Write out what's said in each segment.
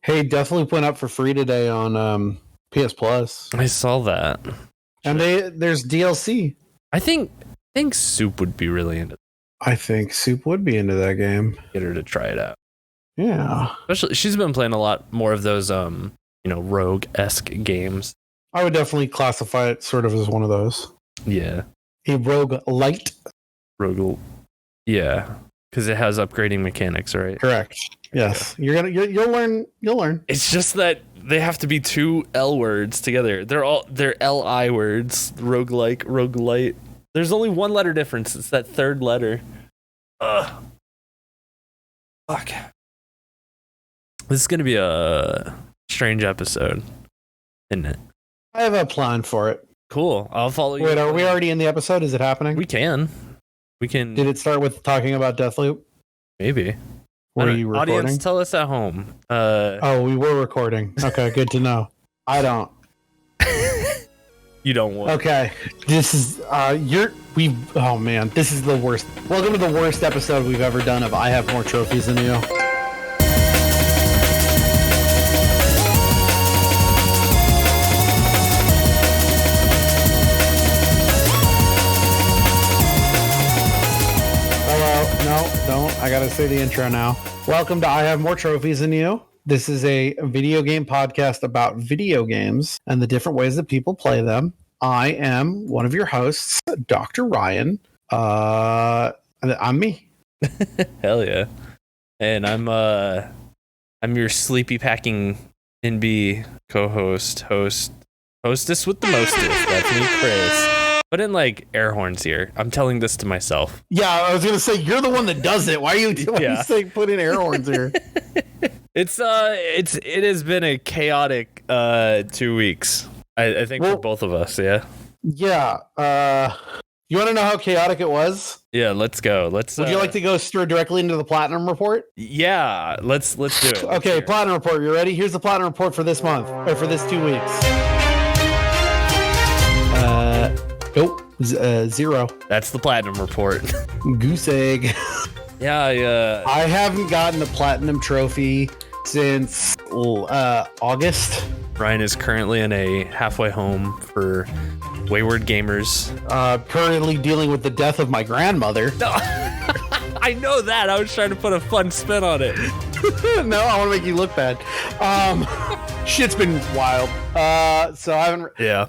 Hey, Deathloop went up for free today on PS Plus. I saw that. And there's DLC. I think Soup would be really into that. I think Soup would be into that game. Get her to try it out. Yeah. Especially, she's been playing a lot more of those, rogue-esque games. I would definitely classify it sort of as one of those. Yeah. A rogue light. Yeah. Because it has upgrading mechanics, right? Correct. Yes. Yeah. You'll learn. It's just that they have to be two L words together. They're Li words. Roguelike, roguelite. There's only one letter difference. It's that third letter. Ugh. Fuck. This is gonna be a strange episode, isn't it? I have a plan for it. Cool. I'll follow you. Wait, are we already in the episode? Is it happening? We can. Did it start with talking about Deathloop? Maybe. Were you recording? Audience, tell us at home. We were recording. Okay, good to know. I don't. You don't want. Okay, this is oh man, this is the worst. Welcome to the worst episode we've ever done of I Have More Trophies Than You. I gotta say the intro now. Welcome to I Have More Trophies Than You. This is a video game podcast about video games and the different ways that people play them. I am one of your hosts, Dr. Ryan. I'm me. Hell yeah. And I'm your sleepy packing NB co-host, hostess with the mostest. That's me, Chris. Put in like air horns here. I'm telling this to myself. Yeah, I was gonna say you're the one that does it. Why are you saying put in air horns here? It has been a chaotic 2 weeks. I think for both of us. Yeah. Yeah. You want to know how chaotic it was? Yeah. Let's go. Would you like to go directly into the Platinum Report? Yeah. Let's do it. Okay, Platinum Report. You ready? Here's the Platinum Report for this month or for this 2 weeks. Nope. 0. That's the Platinum Report. Goose egg. Yeah, I haven't gotten a Platinum Trophy since August. Ryan is currently in a halfway home for wayward gamers. Currently dealing with the death of my grandmother. No. I know that. I was trying to put a fun spin on it. No, I want to make you look bad. Shit's been wild. So I haven't. Yeah.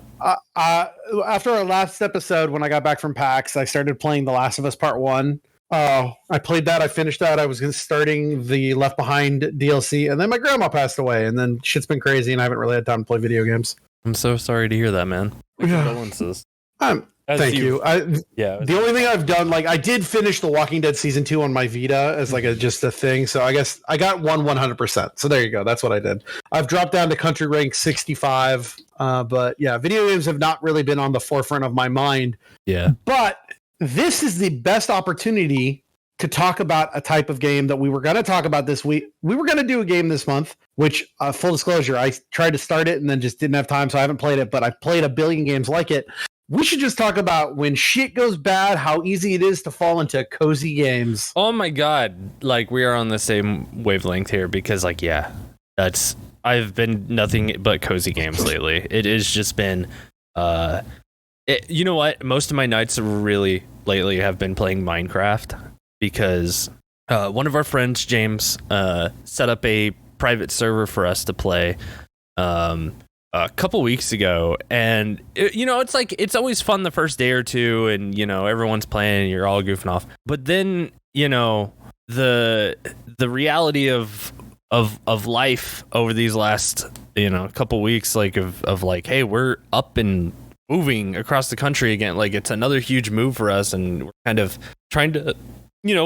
After our last episode, when I got back from PAX, I started playing The Last of Us Part 1. I played that. I finished that. I was starting the Left Behind DLC, and then my grandma passed away, and then shit's been crazy, and I haven't really had time to play video games. I'm so sorry to hear that, man. Condolences. Thank you. The only thing I've done, I did finish The Walking Dead Season 2 on my Vita as just a thing, so I guess I got 100%. So there you go. That's what I did. I've dropped down to country rank 65, but yeah, video games have not really been on the forefront of my mind. Yeah. But this is the best opportunity to talk about a type of game that we were going to talk about this week. We were going to do a game this month, which, full disclosure, I tried to start it and then just didn't have time, so I haven't played it, but I've played a billion games like it. We should just talk about when shit goes bad, how easy it is to fall into cozy games. Oh my God. We are on the same wavelength here because, I've been nothing but cozy games lately. It has just been, you know what? Most of my nights lately have been playing Minecraft because one of our friends, James, set up a private server for us to play a couple weeks ago, and it's always fun the first day or two, and everyone's playing and you're all goofing off, but then the reality of life over these last couple weeks, hey, we're up and moving across the country again. It's another huge move for us, and we're kind of trying to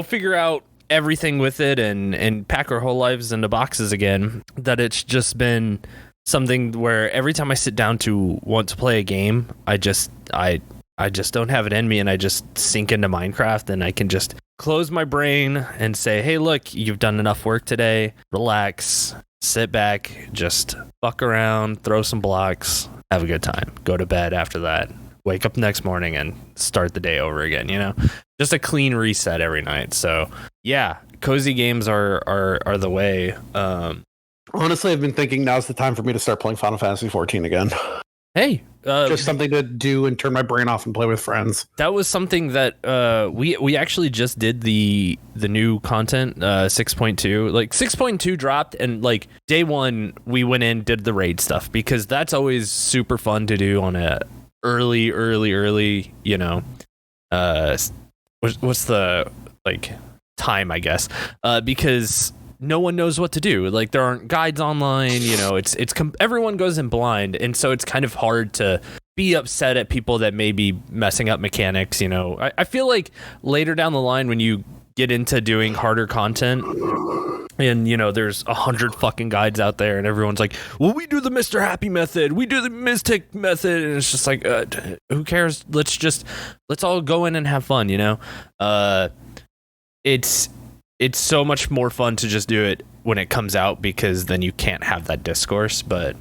figure out everything with it and pack our whole lives into boxes again. That it's just been something where every time I sit down to want to play a game, I just don't have it in me, and I just sink into Minecraft, and I can just close my brain and say, hey, look, you've done enough work today. Relax, sit back, just fuck around, throw some blocks, have a good time, go to bed after that, wake up the next morning and start the day over again, just a clean reset every night. So yeah, cozy games are the way. Honestly, I've been thinking now's the time for me to start playing Final Fantasy 14 again. Hey, Just something to do and turn my brain off and play with friends. that was something that we actually just did the new content 6.2. Like 6.2 dropped, and like day one we went in, did the raid stuff, because that's always super fun to do on a early, you know, what's the like time, I guess, because no one knows what to do. Like there aren't guides online, you know, everyone goes in blind, and so it's kind of hard to be upset at people that may be messing up mechanics, you know. I feel like later down the line, when you get into doing harder content, and you know there's 100 fucking guides out there, and everyone's like, well, we do the Mr. Happy method, we do the Mystic method, and it's just like, who cares? Let's all go in and have fun, you know. It's so much more fun to just do it when it comes out, because then you can't have that discourse. But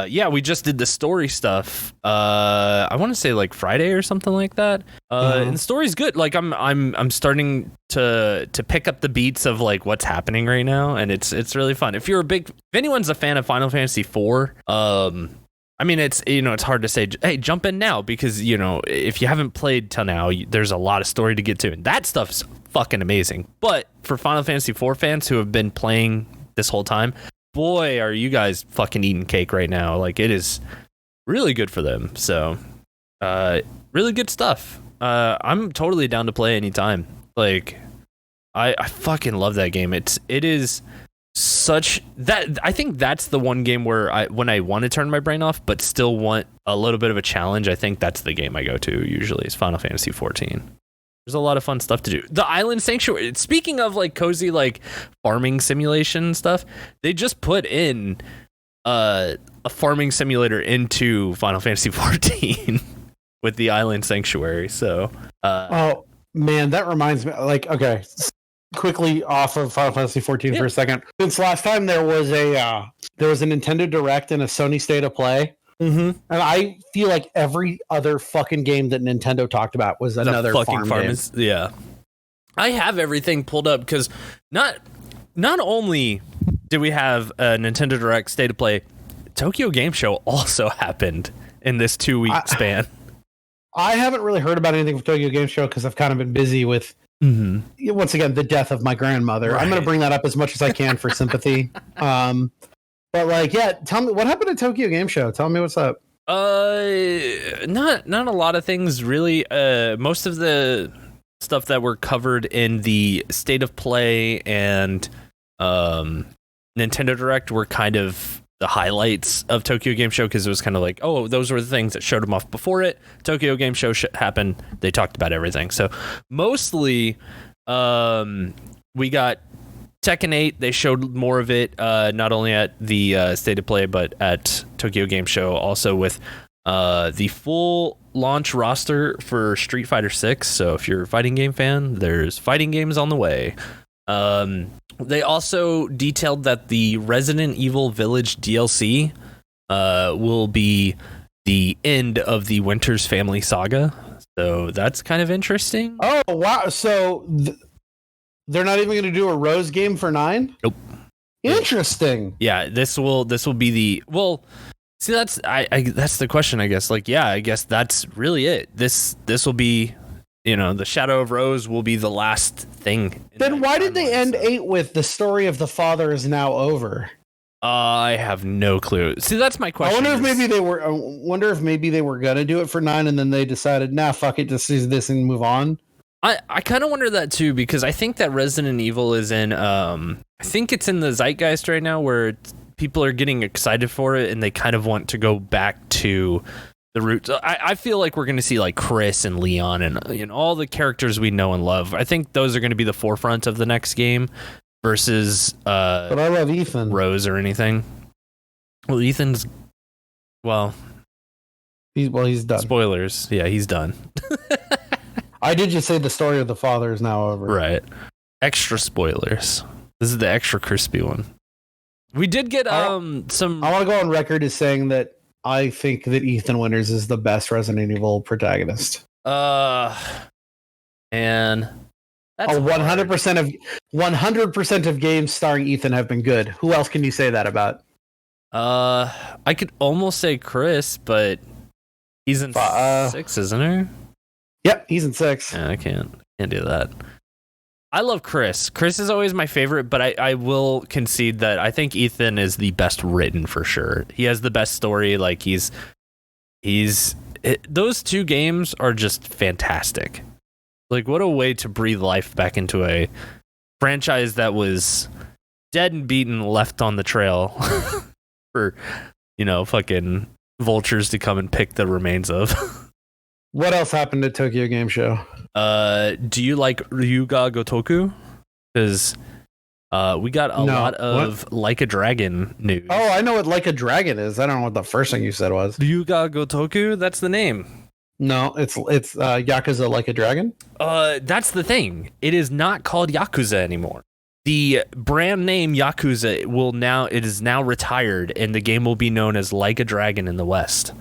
yeah, we just did the story stuff. I want to say like Friday or something like that. And the story's good. Like I'm starting to pick up the beats of like what's happening right now, and it's really fun. If anyone's a fan of Final Fantasy IV, I mean, it's, you know, it's hard to say, hey, jump in now, because, you know, if you haven't played till now, there's a lot of story to get to, and that stuff's fucking amazing. But for Final Fantasy IV fans who have been playing this whole time, boy, are you guys fucking eating cake right now. Like, it is really good for them. So, really good stuff. I'm totally down to play anytime. Like, I fucking love that game. It is such that I think that's the one game where when I want to turn my brain off but still want a little bit of a challenge, I think that's the game I go to usually, is Final Fantasy 14. There's a lot of fun stuff to do. The Island Sanctuary, speaking of like cozy like farming simulation stuff, they just put in a farming simulator into Final Fantasy 14 with the Island Sanctuary. So oh man, that reminds me, like, okay, quickly off of Final Fantasy 14 for a second. Since last time there was a Nintendo Direct and a Sony State of Play, and I feel like every other fucking game that Nintendo talked about was another fucking farm game. Yeah, I have everything pulled up, because not only did we have a Nintendo Direct State of Play, Tokyo Game Show also happened in this 2-week span. I haven't really heard about anything from Tokyo Game Show because I've kind of been busy with, once again, the death of my grandmother. Right. I'm going to bring that up as much as I can for sympathy. But like, yeah, tell me what happened at Tokyo Game Show. Tell me what's up. Not a lot of things really. Most of the stuff that were covered in the State of Play and Nintendo Direct were kind of the highlights of Tokyo Game Show, because it was kind of like, oh, those were the things that showed them off before it. Tokyo Game Show happened. They talked about everything. So mostly, we got Tekken 8. They showed more of it, not only at the State of Play, but at Tokyo Game Show, also with the full launch roster for Street Fighter 6. So if you're a fighting game fan, there's fighting games on the way. They also detailed that the Resident Evil Village DLC will be the end of the Winter's Family saga. So that's kind of interesting. Oh, wow. So they're not even going to do a Rose game for 9? Nope. Interesting. Yeah, this will be the, well, see, that's that's the question, I guess. Like, yeah, I guess that's really it. This will be, you know, the Shadow of Rose will be the last thing. Then why did they end 8 with the story of the father is now over? I have no clue. See, that's my question. I wonder if maybe they were gonna do it for 9, and then they decided, nah, fuck it, just use this and move on. I kind of wonder that too, because I think that Resident Evil is in I think it's in the zeitgeist right now, where people are getting excited for it and they kind of want to go back to the roots. I feel like we're going to see like Chris and Leon and, you know, all the characters we know and love. I think those are going to be the forefront of the next game versus but I love Ethan. Rose or anything. Well, Ethan's, he's done. Spoilers. Yeah, he's done. I did just say the story of the father is now over. Right. Extra spoilers. This is the extra crispy one. We did get some. I want to go on record as saying that I think that Ethan Winters is the best Resident Evil protagonist. And That's 100% of games starring Ethan have been good. Who else can you say that about? I could almost say Chris, but he's in 6, isn't he? Yep, he's in 6. Yeah, I can't do that. I love Chris. Chris is always my favorite, but I will concede that I think Ethan is the best written for sure. He has the best story. Like those 2 games are just fantastic. Like, what a way to breathe life back into a franchise that was dead and beaten, left on the trail for, fucking vultures to come and pick the remains of. What else happened at Tokyo Game Show? Do you like Ryuga Gotoku? Because we got a lot of Like a Dragon news. Oh, I know what Like a Dragon is. I don't know what the first thing you said was. Ryuga Gotoku? That's the name. No, it's Yakuza Like a Dragon. That's the thing. It is not called Yakuza anymore. The brand name Yakuza is now retired, and the game will be known as Like a Dragon in the West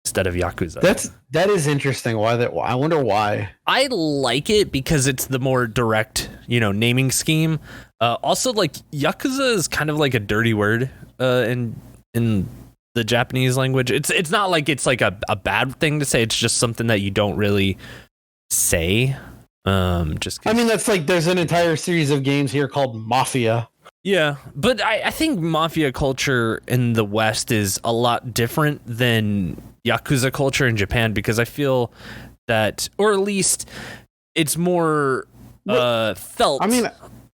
instead of Yakuza. That is interesting. Why that? I wonder why. I like it because it's the more direct, naming scheme. Also, like, Yakuza is kind of like a dirty word in the Japanese language. It's not like it's like a bad thing to say. It's just something that you don't really say. That's like there's an entire series of games here called Mafia. Yeah, but I think Mafia culture in the West is a lot different than Yakuza culture in Japan, because I feel that, or at least it's more felt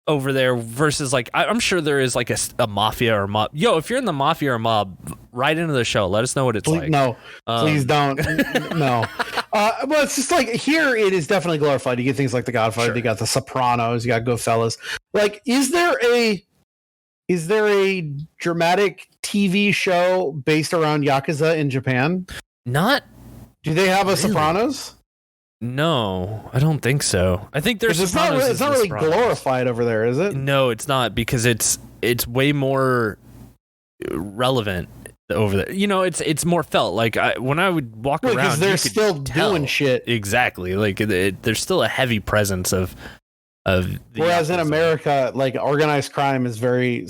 over there versus, like, I'm sure there is like a Mafia or mob. Yo, if you're in the Mafia or mob, write into the show. Let us know what it's like. No, please don't. No. Well, it's just like here it is definitely glorified. You get things like The Godfather, you got The Sopranos, you got Goodfellas. Like, is there a dramatic TV show based around Yakuza in Japan? Not. Do they have a really? Sopranos? No, I don't think so. I think there's it's not really glorified over there, is it? No, it's not, because it's way more relevant over there. It's more felt. Like, when I would walk around, because they're still doing shit. Exactly. Like, there's still a heavy presence of whereas in America, like, organized crime is very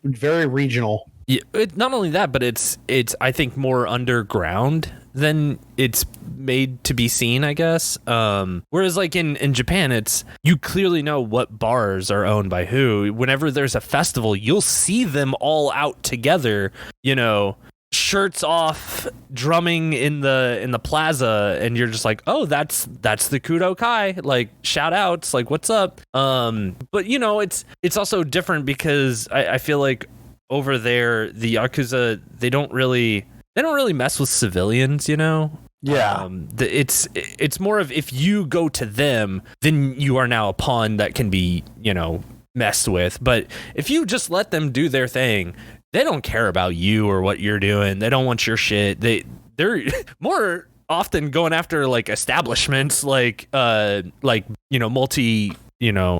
regional. Yeah, not only that, but it's I think more underground than it's made to be seen, I guess. Whereas, like, in Japan, it's, you clearly know what bars are owned by who. Whenever there's a festival, you'll see them all out together, shirts off, drumming in the plaza, and you're just like, oh, that's the Kudo Kai, like, shout outs, like, what's up? But it's also different because I feel like over there the Yakuza, they don't really mess with civilians, Yeah. It's more of, if you go to them, then you are now a pawn that can be, messed with. But if you just let them do their thing, they don't care about you or what you're doing. They don't want your shit. They're more often going after, like, establishments, like multi,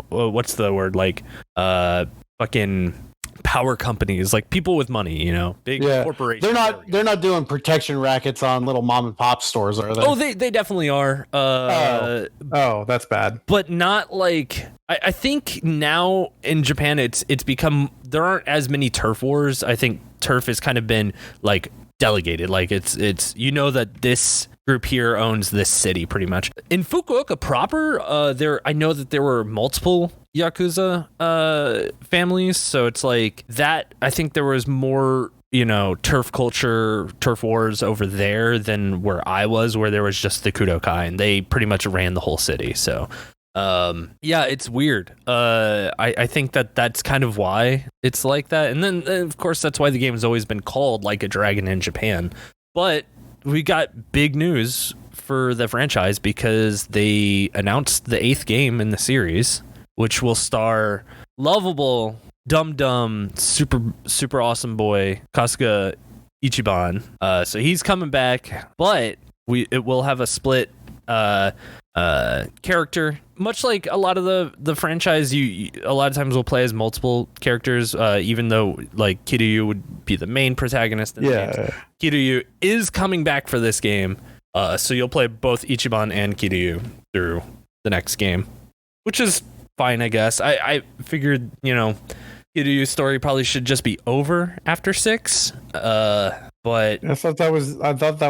what's the word, like fucking power companies, like people with money, big corporations. They're not doing protection rackets on little mom and pop stores, are they? Oh, they definitely are. That's bad. But not like, I think now in Japan it's become, there aren't as many turf wars. I think turf has kind of been, like, delegated. Like, it's that this group here owns this city pretty much. In Fukuoka proper, I know that there were multiple Yakuza families, so it's like that. I think there was more, turf culture, turf wars over there than where I was, where there was just the Kudokai, and they pretty much ran the whole city. So yeah, it's weird. I think that's kind of why it's like that. And then, of course, that's why the game has always been called Like a Dragon in Japan. But we got big news for the franchise because they announced the 8th game in the series, which will star lovable, dumb, super awesome boy Kasuga Ichiban. So he's coming back, but it will have a split character, much like a lot of the franchise. You a lot of times will play as multiple characters, even though, like, Kiryu would be the main protagonist in the games. Kiryu is coming back for this game, so you'll play both Ichiban and Kiryu through the next game, which is fine, I guess. I figured, Kiryu's story probably should just be over after 6. But I thought that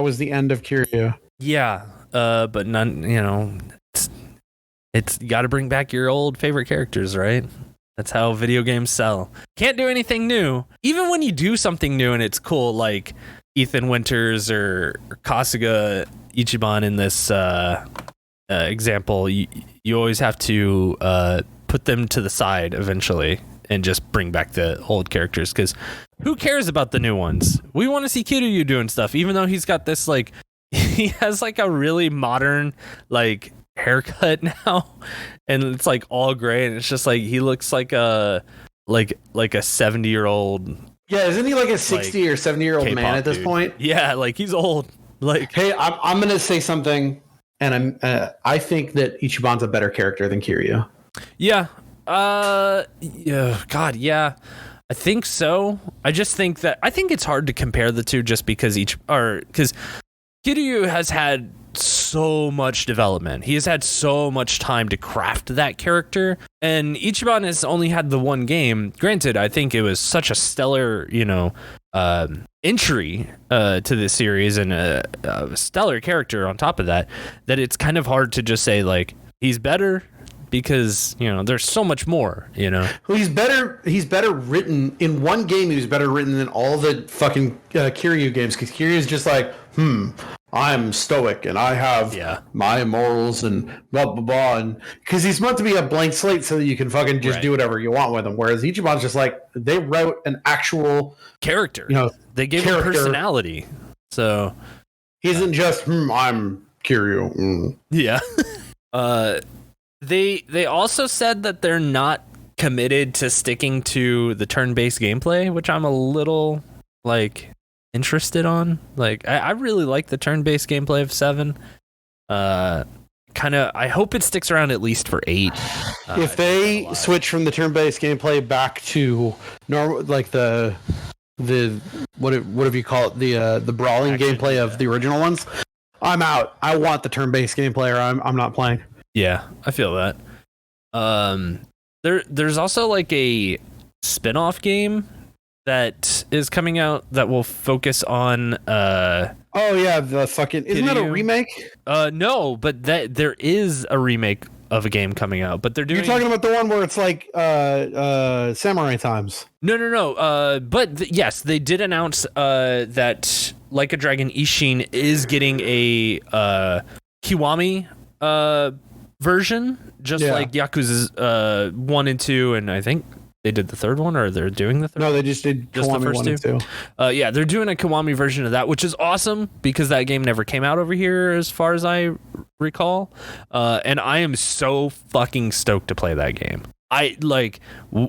was the end of Kiryu. yeah, but none. It's you got to bring back your old favorite characters, right? That's how video games sell. Can't do anything new. Even when you do something new and it's cool, like Ethan Winters or Kasuga Ichiban in this example, you always have to put them to the side eventually and just bring back the old characters, because who cares about the new ones? We want to see Kiryu doing stuff, even though he's got this, like, he has like a really modern, like, haircut now, and it's like all gray, and it's just like he looks like a 70-year-old. Yeah, isn't he like a 60 or 70-year-old K-pop man at this dude. point? Yeah, like he's old. Like, hey, I'm gonna say something, and I think that Ichiban's a better character than Kiryu. Yeah. Yeah. God. Yeah. I think so. I just think it's hard to compare the two, just because because Kiryu has had so much development. He has had so much time to craft that character, and Ichiban has only had the one game. Granted, I think it was such a stellar, entry to the series, and a stellar character on top of that it's kind of hard to just say, like, he's better, because there's so much more. Well, he's better written in one game. He was better written than all the fucking Kiryu games, because Kiryu is just like, I'm stoic and I have my morals and blah blah blah, and because he's meant to be a blank slate so that you can fucking just do whatever you want with him. Whereas Ichiban's just like, they wrote an actual character. They gave him personality. So he isn't just I'm Kiryu. Yeah. They also said that they're not committed to sticking to the turn-based gameplay, which I'm a little interested on. I really like the turn-based gameplay of 7. I hope it sticks around at least for 8. If they switch from the turn-based gameplay back to normal, like the whatever you call it, the brawling gameplay of the original ones, I'm out. I want the turn-based gameplay, or I'm not playing. Yeah, I feel that. There's also like a spin-off game that is coming out that will focus on the fucking, isn't that a remake? No, but there is a remake of a game coming out, but they're doing. You're talking about the one where it's like Samurai Times. No. Yes, they did announce that Like a Dragon Ishin is getting a Kiwami version, just like Yakuza's 1 and 2, and I think they did the third one, or they're doing the third. No, they just did just Kiwami the first 1 and 2. Yeah, they're doing a Kiwami version of that, which is awesome, because that game never came out over here as far as I recall. And I am so fucking stoked to play that game.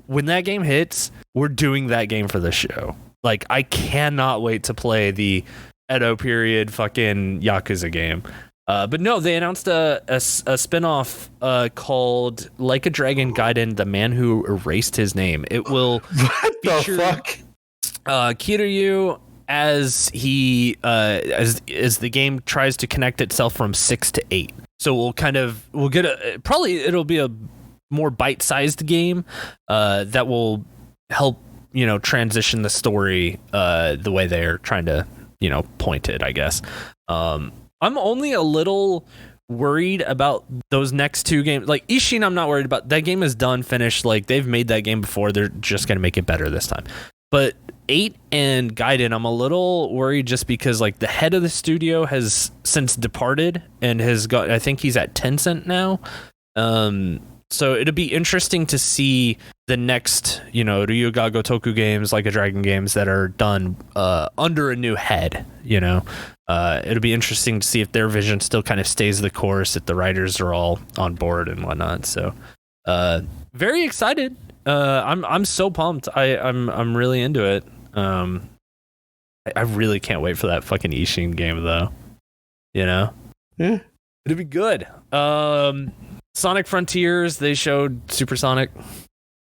When that game hits, we're doing that game for the show. I cannot wait to play the Edo period fucking Yakuza game. But no, they announced a spin-off called Like a Dragon Gaiden, The Man Who Erased His Name. It will feature Kiryu as he as the game tries to connect itself from 6 to 8. So we'll get it'll be a more bite-sized game that will help transition the story the way they're trying to point it, I guess. I'm only a little worried about those next 2 games. Like Ishin, I'm not worried about. That game is done, finished. They've made that game before. They're just gonna make it better this time. But 8 and Gaiden, I'm a little worried, just because the head of the studio has since departed and has got. I think he's at Tencent now. So it'll be interesting to see the next, Ryuga Gotoku games, Like a Dragon games that are done under a new head. It'll be interesting to see if their vision still kind of stays the course, if the writers are all on board and whatnot. So, very excited. I'm so pumped. I'm really into it. I really can't wait for that fucking Ishin game, though. Yeah, it'll be good. Sonic Frontiers, they showed Supersonic.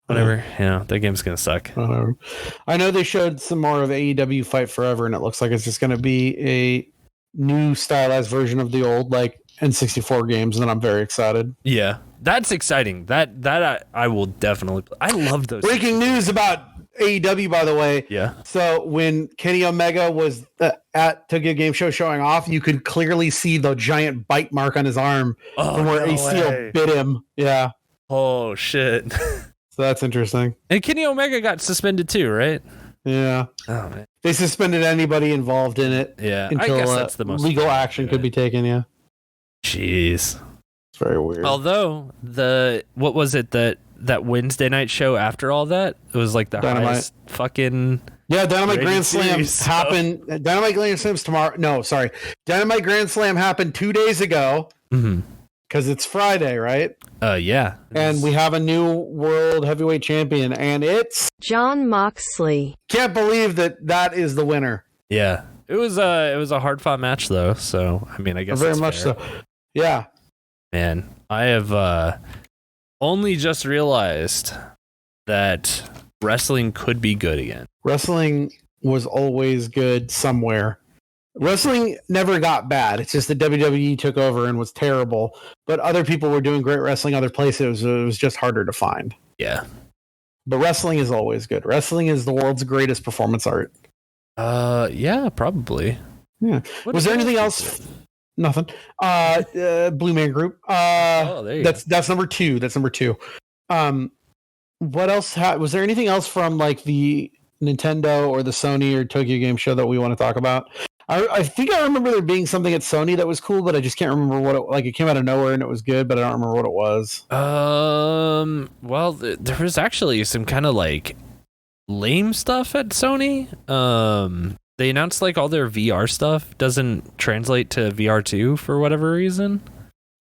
Whatever, that game's gonna suck. I know they showed some more of AEW Fight Forever, and it looks like it's just gonna be a new stylized version of the old N64 games, and I'm very excited. Yeah, That's exciting. That I will definitely play. I love those. Breaking news about AEW, by the way. Yeah. So when Kenny Omega was at Tokyo Game Show showing off, you could clearly see the giant bite mark on his arm from where ACL bit him. Yeah. Oh shit. So that's interesting. And Kenny Omega got suspended too, right? Yeah. Oh man. They suspended anybody involved in it. Yeah. Until I guess that's the most legal action could be taken. Yeah. Jeez. It's very weird. Although what was it that Wednesday night show after all that? It was like the highest fucking. Yeah, Dynamite Grand Slam happened. Dynamite Grand Slam's tomorrow. No, sorry. Dynamite Grand Slam happened 2 days ago. Because it's Friday, right? Yeah. And we have a new world heavyweight champion, and it's Jon Moxley. Can't believe that is the winner. Yeah. It was a hard fought match though, so I mean I guess very much fair. so. Yeah. Man, I have only just realized that wrestling could be good again. Wrestling was always good somewhere. Wrestling never got bad. It's just that WWE took over and was terrible. But other people were doing great wrestling other places. It was just harder to find. Yeah. But wrestling is always good. Wrestling is the world's greatest performance art. Yeah, probably. Yeah. Was there anything else? Nothing. Blue Man Group. There you go. That's number 2. That's number 2. What else? Was there anything else from like the Nintendo or the Sony or Tokyo Game Show that we want to talk about? I think I remember there being something at Sony that was cool, but I just can't remember what it like. It came out of nowhere and it was good, but I don't remember what it was. Well, there was actually some kind of like lame stuff at Sony. They announced like all their VR stuff doesn't translate to VR2 for whatever reason,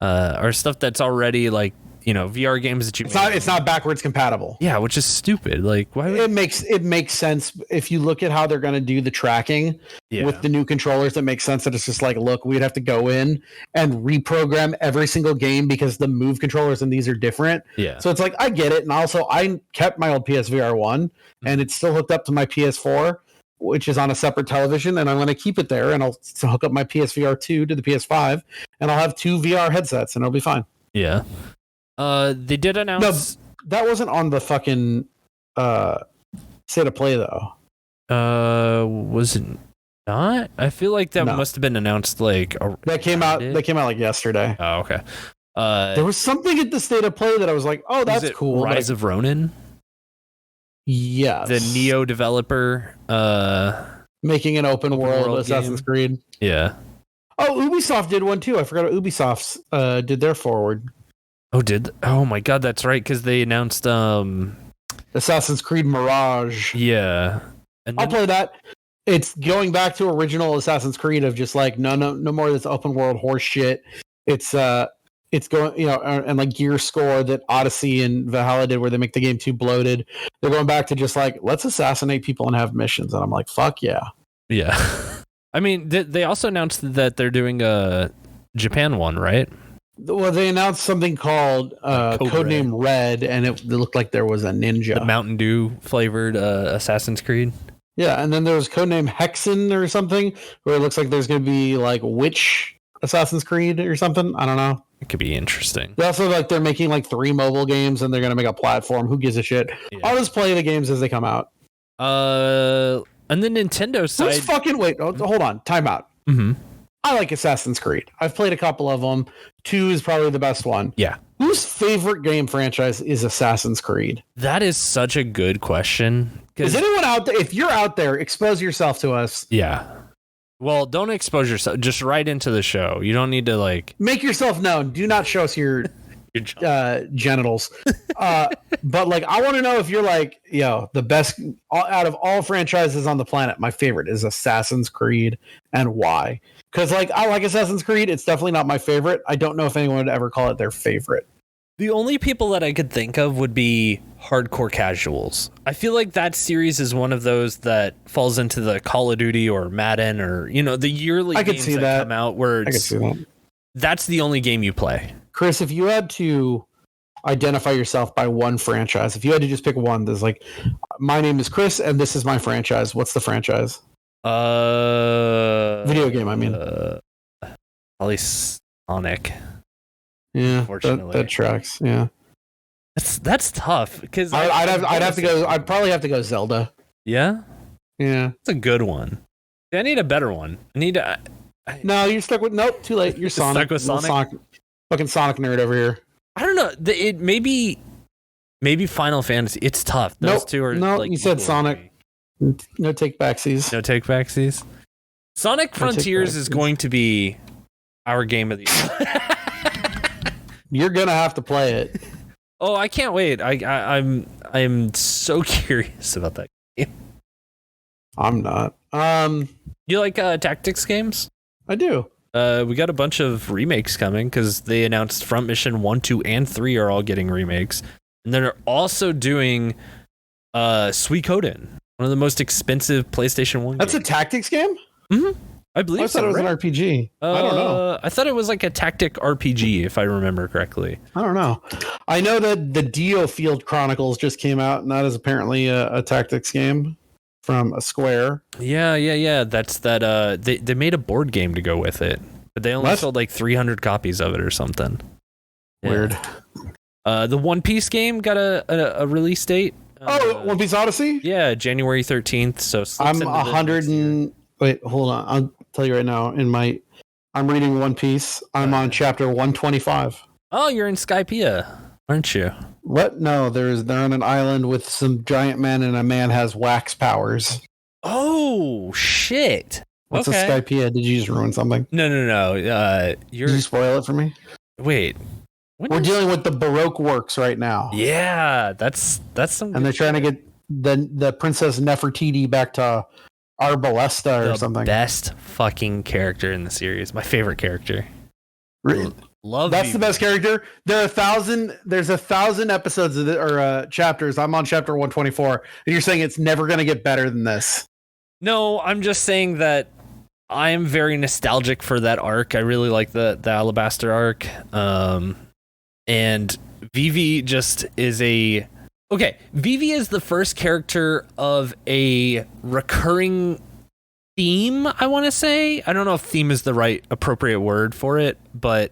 or stuff that's already like, you know, VR games that you. It's not backwards compatible. Yeah, which is stupid. Like, why? It makes sense if you look at how they're going to do the tracking with the new controllers. It makes sense that it's just like, look, we'd have to go in and reprogram every single game because the move controllers and these are different. Yeah. So it's like I get it, and also I kept my old PSVR 1 and it's still hooked up to my PS4, which is on a separate television, and I'm going to keep it there, and I'll hook up my PSVR 2 to the PS5, and I'll have 2 VR headsets, and it'll be fine. Yeah. They did announce. No, that wasn't on the fucking State of Play though. Was it not? I feel like that must have been announced like. That came out like yesterday. Oh, okay. There was something at the State of Play that I was like, oh, that's cool. Rise of Ronin. Yes. The Neo developer making an open world Assassin's Creed. Yeah. Oh, Ubisoft did one too. I forgot Ubisoft's did their forward. Oh my god, that's right, because they announced Assassin's Creed Mirage. Yeah. And I'll play that. It's going back to original Assassin's Creed of just like no more of this open world horse shit. It's going, you know, and like Gear Score that Odyssey and Valhalla did where they make the game too bloated. They're going back to just like, let's assassinate people and have missions. And I'm like, fuck yeah. Yeah. I mean, they also announced that they're doing a Japan one, right? Well, they announced something called Codename Red, and it looked like there was a ninja. The Mountain Dew flavored Assassin's Creed. Yeah, and then there was Codename Hexen or something, where it looks like there's going to be like Witch Assassin's Creed or something. I don't know. It could be interesting. They also they're making like 3 mobile games, and they're going to make a platform. Who gives a shit? Yeah. I'll just play the games as they come out. And the Nintendo side. Hold on. Time out. Mm-hmm. I like Assassin's Creed. I've played a couple of them. 2 is probably the best one. Yeah. Whose favorite game franchise is Assassin's Creed? That is such a good question. Is anyone out there? If you're out there, expose yourself to us. Yeah. Well, don't expose yourself. Just write into the show. You don't need to like make yourself known. Do not show us your genitals. But like, I want to know if you're like, the best out of all franchises on the planet. My favorite is Assassin's Creed, and why? Because like I like Assassin's Creed. It's definitely not my favorite. I don't know if anyone would ever call it their favorite. The only people that I could think of would be hardcore casuals. I feel like that series is one of those that falls into the Call of Duty or Madden or the yearly games that come out where I could see that. That's the only game you play. Chris, if you had to identify yourself by one franchise, if you had to just pick one, there's like, my name is Chris and this is my franchise. What's the franchise? Video game, I mean. Probably Sonic. Yeah, Unfortunately. that tracks. Yeah, That's tough because I'd probably have to go Zelda. Yeah, Yeah, it's a good one. I need a better one. I need to. No, you're stuck with nope. Too late. You're Sonic. Stuck with Sonic? Fucking Sonic nerd over here. I don't know. It maybe Final Fantasy. It's tough. Those two are. No, like, you said equal to Sonic. me. No take backsies. No take backsies. Sonic Frontiers is going to be our game of the year. You're gonna have to play it. Oh, I can't wait. I'm so curious about that game. I'm not. You like tactics games? I do. We got a bunch of remakes coming because they announced Front Mission 1, 2, and 3 are all getting remakes. And they're also doing Suikoden, one of the most expensive PlayStation 1 That's games. a tactics game? Mm-hmm. I believe I thought it was an RPG. I don't know. I thought it was like a tactic RPG, if I remember correctly. I don't know. I know that the Dio Field Chronicles just came out, and that is apparently a tactics game from a Square. Yeah. That's that. They made a board game to go with it, but they only sold like 300 copies of it or something. Yeah. Weird. The One Piece game got a release date. One Piece Odyssey? Yeah, January 13th. So I'm 100 and wait, hold on. I'll tell you right now. I'm reading One Piece. I'm on chapter 125. Oh, you're in Skypiea, aren't you? What? No, they're on an island with some giant men, and a man has wax powers. Oh shit! What's a Skypiea? Did you just ruin something? No. Did you spoil it for me? Wait. We're dealing with the Baroque works right now. Yeah, that's some. And they're trying to get the Princess Nefertiti back to Arbalesta or something. Best fucking character in the series. My favorite character. Love. That's the best character. There's 1,000 episodes or chapters. I'm on chapter 124, and you're saying it's never going to get better than this. No, I'm just saying that I'm very nostalgic for that arc. I really like the Alabaster arc. And Vivi just is Vivi is the first character of a recurring theme, I want to say. I don't know if theme is the right appropriate word for it, but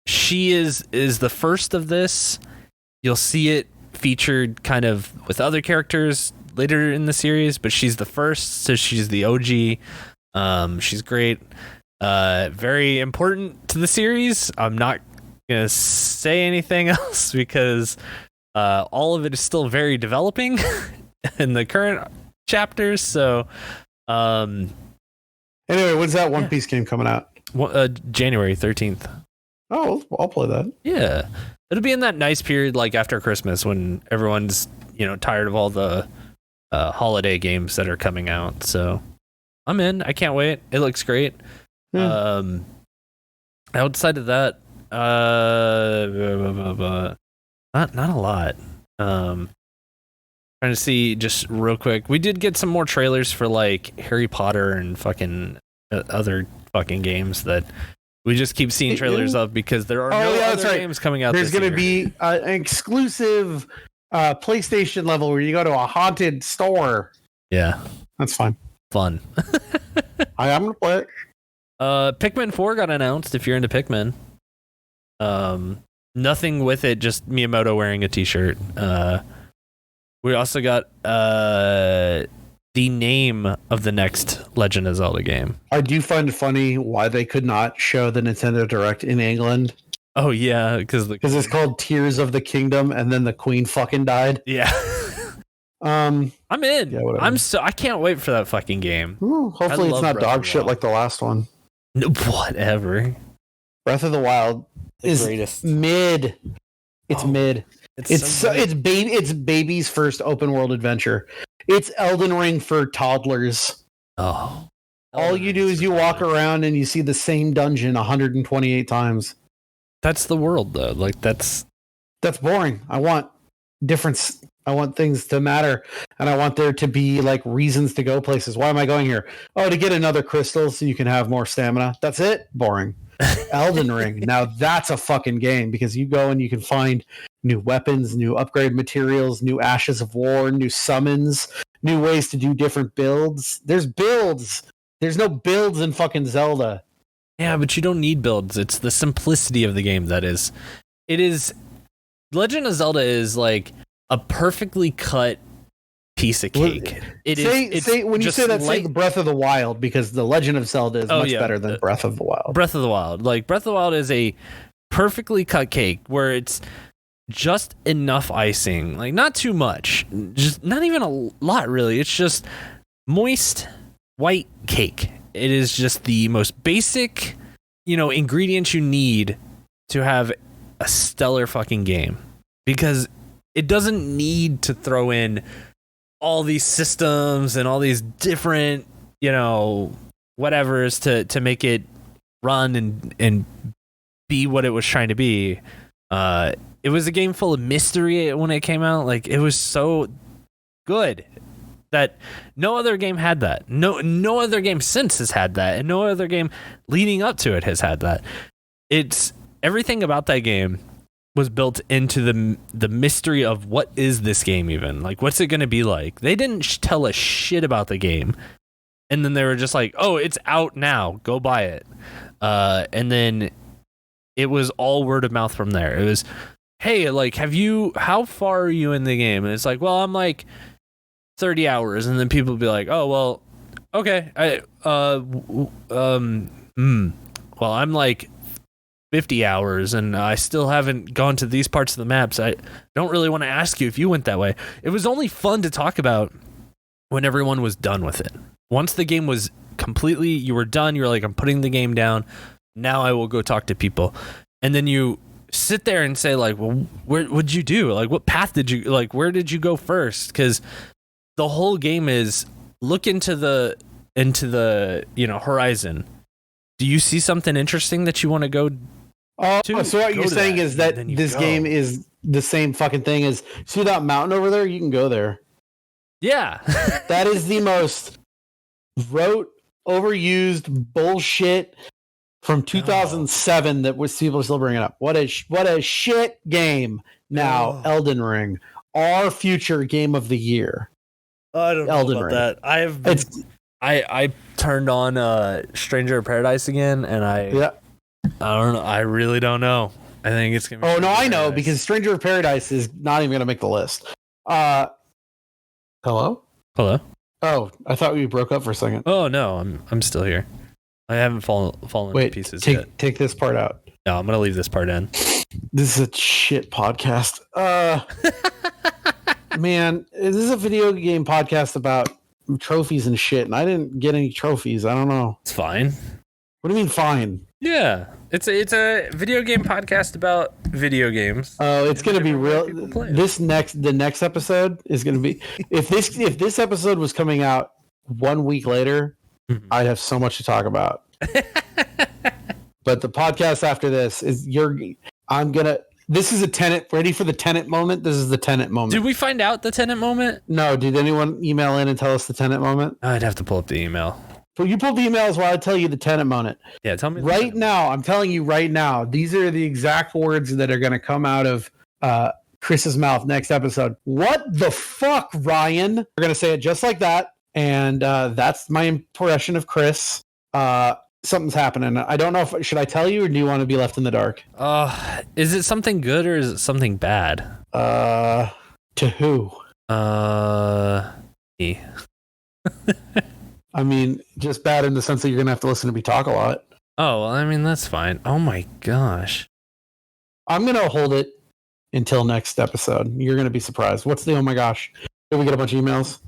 she is the first of this. You'll see it featured kind of with other characters later in the series, but she's the first, so she's the OG. She's great. Very important to the series. I'm not gonna say anything else because all of it is still very developing in the current chapters. So anyway, when's that One Piece game coming out? January 13th. Oh, I'll play that. Yeah, it'll be in that nice period like after Christmas when everyone's tired of all the holiday games that are coming out. So I'm in. I can't wait. It looks great. Yeah. Outside of that, not a lot. Trying to see just real quick. We did get some more trailers for like Harry Potter and fucking other fucking games that we just keep seeing trailers of because there are other games coming out. There's going to be an exclusive PlayStation level where you go to a haunted store. Yeah, that's fun. I'm gonna play it. Pikmin 4 got announced. If you're into Pikmin, nothing with it, just Miyamoto wearing a t-shirt. We also got the name of the next Legend of Zelda game. I do find it funny why they could not show the Nintendo Direct in England. Oh yeah, because it's called Tears of the Kingdom, and then the Queen fucking died. Yeah. I'm in. Yeah, I can't wait for that fucking game. Ooh, hopefully it's not dog shit like the last one. No, whatever. Breath of the Wild is greatest. Mid. It's mid. It's baby's first open world adventure. It's Elden Ring for toddlers. Oh. All you do is you walk around and you see the same dungeon 128 times. That's the world though. Like that's boring. I want difference. I want things to matter, and I want there to be like reasons to go places. Why am I going here? Oh, to get another crystal so you can have more stamina. That's it? Boring. Elden Ring. Now that's a fucking game because you go and you can find new weapons, new upgrade materials, new ashes of war, new summons, new ways to do different builds. There's builds. There's no builds in fucking Zelda. Yeah, but you don't need builds. It's the simplicity of the game that is. It is. Legend of Zelda is like a perfectly cut piece of cake. When you say that, say the Breath of the Wild, because the Legend of Zelda is much better than Breath of the Wild. Breath of the Wild. Like, Breath of the Wild is a perfectly cut cake where it's just enough icing. Like, not too much. Just not even a lot, really. It's just moist, white cake. It is just the most basic, ingredients you need to have a stellar fucking game. Because it doesn't need to throw in all these systems and all these different, whatevers to make it run and be what it was trying to be. It was a game full of mystery when it came out. Like, it was so good that no other game had that. No other game since has had that, and no other game leading up to it has had that. It's everything about that game was built into the mystery of what is this game even? Like, what's it going to be like? They didn't tell a shit about the game. And then they were just like, oh, it's out now. Go buy it. And then it was all word of mouth from there. It was, hey, like, how far are you in the game? And it's like, well, I'm like 30 hours. And then people would be like, oh, well, okay. Well, I'm like 50 hours and I still haven't gone to these parts of the maps. I don't really want to ask you if you went that way. It was only fun to talk about when everyone was done with it. Once the game was completely, you were done, you were like, I'm putting the game down. Now I will go talk to people. And then you sit there and say, like, well, what'd you do? Like, what path did you, like, where did you go first? Because the whole game is look into the horizon. Do you see something interesting that you want to go to? So what you're saying is that this game is the same fucking thing as, see that mountain over there? You can go there. Yeah. That is the most rote, overused bullshit from 2007 that people are still bringing up. What a shit game. Now, Elden Ring, our future game of the year. I don't know Elden about Ring. that. I turned on Stranger of Paradise again, and I don't know. I really don't know. I think it's gonna be. Oh no, I know, because Stranger of Paradise is not even gonna make the list. Hello? Hello? Oh, I thought we broke up for a second. Oh no, I'm still here. I haven't fallen to pieces yet. Take this part out. No, I'm gonna leave this part in. This is a shit podcast. Man, this is a video game podcast about trophies and shit, and I didn't get any trophies. I don't know. It's fine. What do you mean fine? Yeah, it's a video game podcast about video games. Oh, it's gonna be real. The next episode is gonna be if this episode was coming out 1 week later, I'd have so much to talk about. But the podcast after this is this is a Tenet. Ready for the Tenet moment? This is the Tenet moment. Did we find out the Tenet moment? No. Did anyone email in and tell us the Tenet moment? I'd have to pull up the email. Well, you pull the emails while I tell you the Tenet moment. Yeah, tell me. Right now, I'm telling you right now, these are the exact words that are going to come out of Chris's mouth next episode. What the fuck, Ryan? We're going to say it just like that. And that's my impression of Chris. Something's happening. I don't know should I tell you or do you want to be left in the dark? Is it something good or is it something bad? To who? Me. I mean, just bad in the sense that you're going to have to listen to me talk a lot. Oh, well, I mean, that's fine. Oh my gosh. I'm going to hold it until next episode. You're going to be surprised. What's the oh my gosh? Did we get a bunch of emails?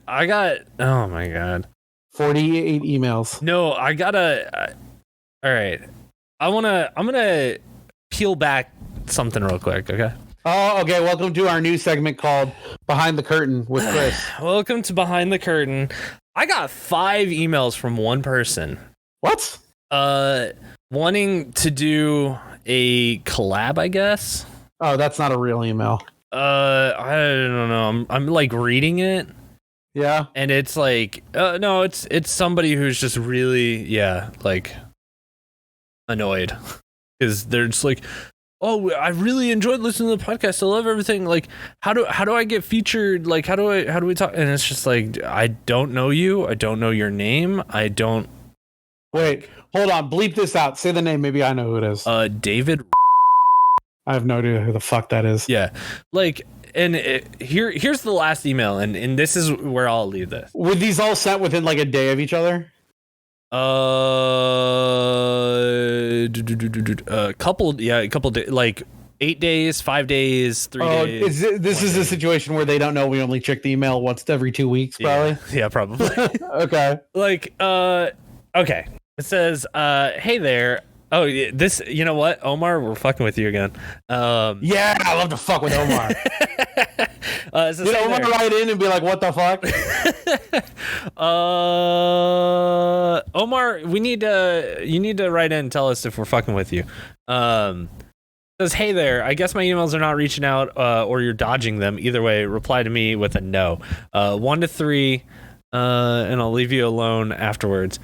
I got, oh my God. 48 emails. No, I gotta, all right. I'm gonna peel back something real quick, okay? Oh, okay. Welcome to our new segment called Behind the Curtain with Chris. Welcome to Behind the Curtain. I got 5 emails from one person. What? Wanting to do a collab, I guess. Oh, that's not a real email. I don't know. I'm like reading it. Yeah. And it's like, no, it's somebody who's just really, like annoyed because they're just like, oh, I really enjoyed listening to the podcast. I love everything. Like, how do I get featured? Like, how do we talk? And it's just like, I don't know you. I don't know your name. I don't Wait, hold on. Bleep this out. Say the name. Maybe I know who it is. David. I have no idea who the fuck that is. Yeah, like, and here's the last email, and this is where I'll leave this. Were these all sent within like a day of each other? A couple days, like 8 days, 5 days, 3 days. This is a situation where they don't know we only check the email once every 2 weeks, probably. Yeah, probably. Okay. Like, okay. It says, hey there. Oh, this, you know what, Omar, we're fucking with you again. Yeah, I love to fuck with Omar. Did Omar write in and be like, what the fuck? Omar, you need to write in and tell us if we're fucking with you. Says, hey there, I guess my emails are not reaching out, or you're dodging them. Either way, reply to me with a no. 1 to 3, and I'll leave you alone afterwards.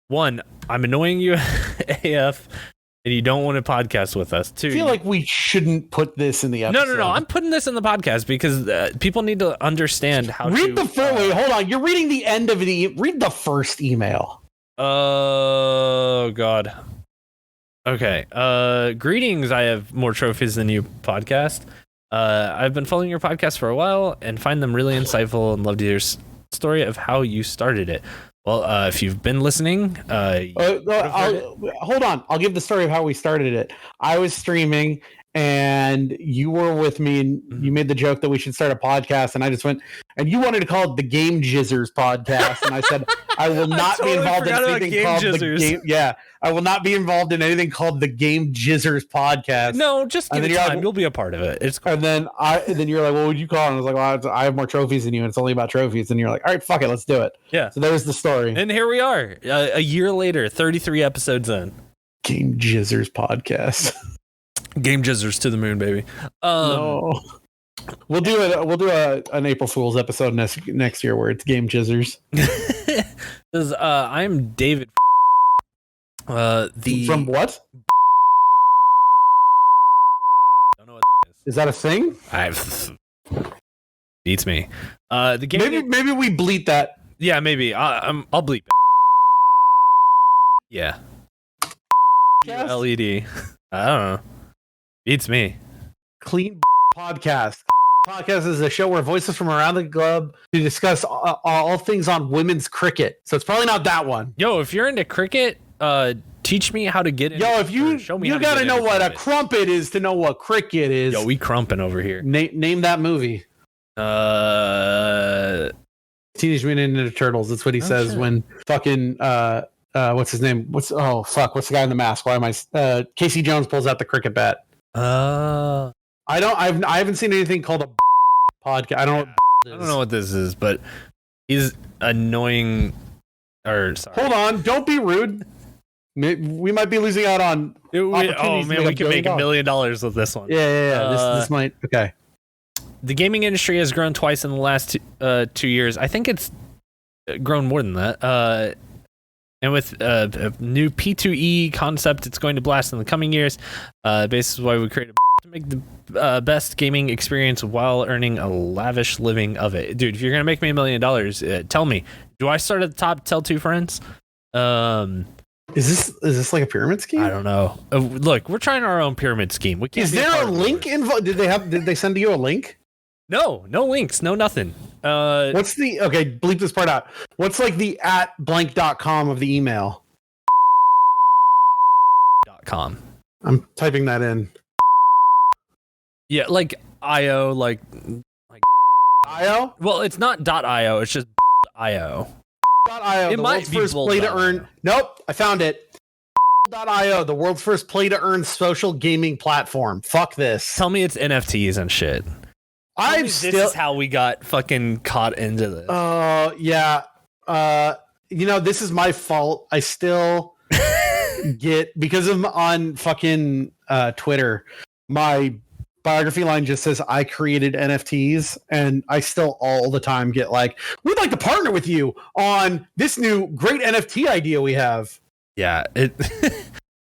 1, I'm annoying you AF, and you don't want to podcast with us. 2, I feel like we shouldn't put this in the episode. No. I'm putting this in the podcast because people need to understand how read the first. Wait, hold on. You're reading the end of the. Read the first email. Oh God. Okay. Greetings. I have more trophies than you. Podcast. I've been following your podcast for a while and find them really insightful and love to hear story of how you started it. Well, if you've been listening, hold on. I'll give the story of how we started it. I was streaming and you were with me and you made the joke that we should start a podcast. And I just went, and you wanted to call it the Game Jizzers podcast. And I said, I will not be involved in anything called the Game. Yeah. I will not be involved in anything called the Game Jizzers podcast. No, just give it time. Like, you'll be a part of it. It's cool. And then you're like, what would you call it? And I was like, well, I have more trophies than you, and it's only about trophies. And you're like, all right, fuck it, let's do it. Yeah. So there's the story. And here we are, a year later, 33 episodes in. Game Jizzers podcast. Game Jizzers to the moon, baby. No. We'll do an April Fool's episode next year where it's Game Jizzers. I'm David. From what? Don't know what that is. Is that a thing? Beats me. The game. Maybe we bleep that. Yeah, maybe. I'll bleep it. Yeah. Yes. LED. I don't know. Beats me. Clean podcast. Podcast is a show where voices from around the globe to discuss all things on women's cricket. So it's probably not that one. Yo, if you're into cricket, teach me how to get in. Yo, if you gotta know what a crumpet is to know what cricket is. Yo, we crumping over here. Name that movie. Teenage Mutant Ninja Turtles. That's what he says when fucking what's his name? What's the guy in the mask? Why am I? Casey Jones pulls out the cricket bat. I haven't seen anything called a podcast. I don't know what this is, but he's annoying. Sorry. Hold on, don't be rude. We might be losing out on. We can make $1 million with this one. Yeah. This might. Okay. The gaming industry has grown twice in the last 2 years. I think it's grown more than that. And with a new P2E concept, it's going to blast in the coming years. This is why we created to make the best gaming experience while earning a lavish living of it. Dude, if you're going to make me $1 million, tell me. Do I start at the top, tell 2 friends? Is this like a pyramid scheme? I don't know. Look, we're trying our own pyramid scheme. We can't. Is there a link involved? Did they send you a link? No links, no nothing. What's the bleep this part out. What's like the @blank.com of the email? .com. I'm typing that in. Yeah, like IO, like IO? Well, it's not .io, it's just IO. .io, it the might world's be first play to earn. Nope, I found it. .io, the world's first play to earn social gaming platform. Fuck this. Tell me it's NFTs and shit. This is how we got fucking caught into this. Yeah. This is my fault. I still get, because I'm on fucking Twitter, my biography line just says I created NFTs, and I still all the time get like, we'd like to partner with you on this new great NFT idea we have. Yeah, man.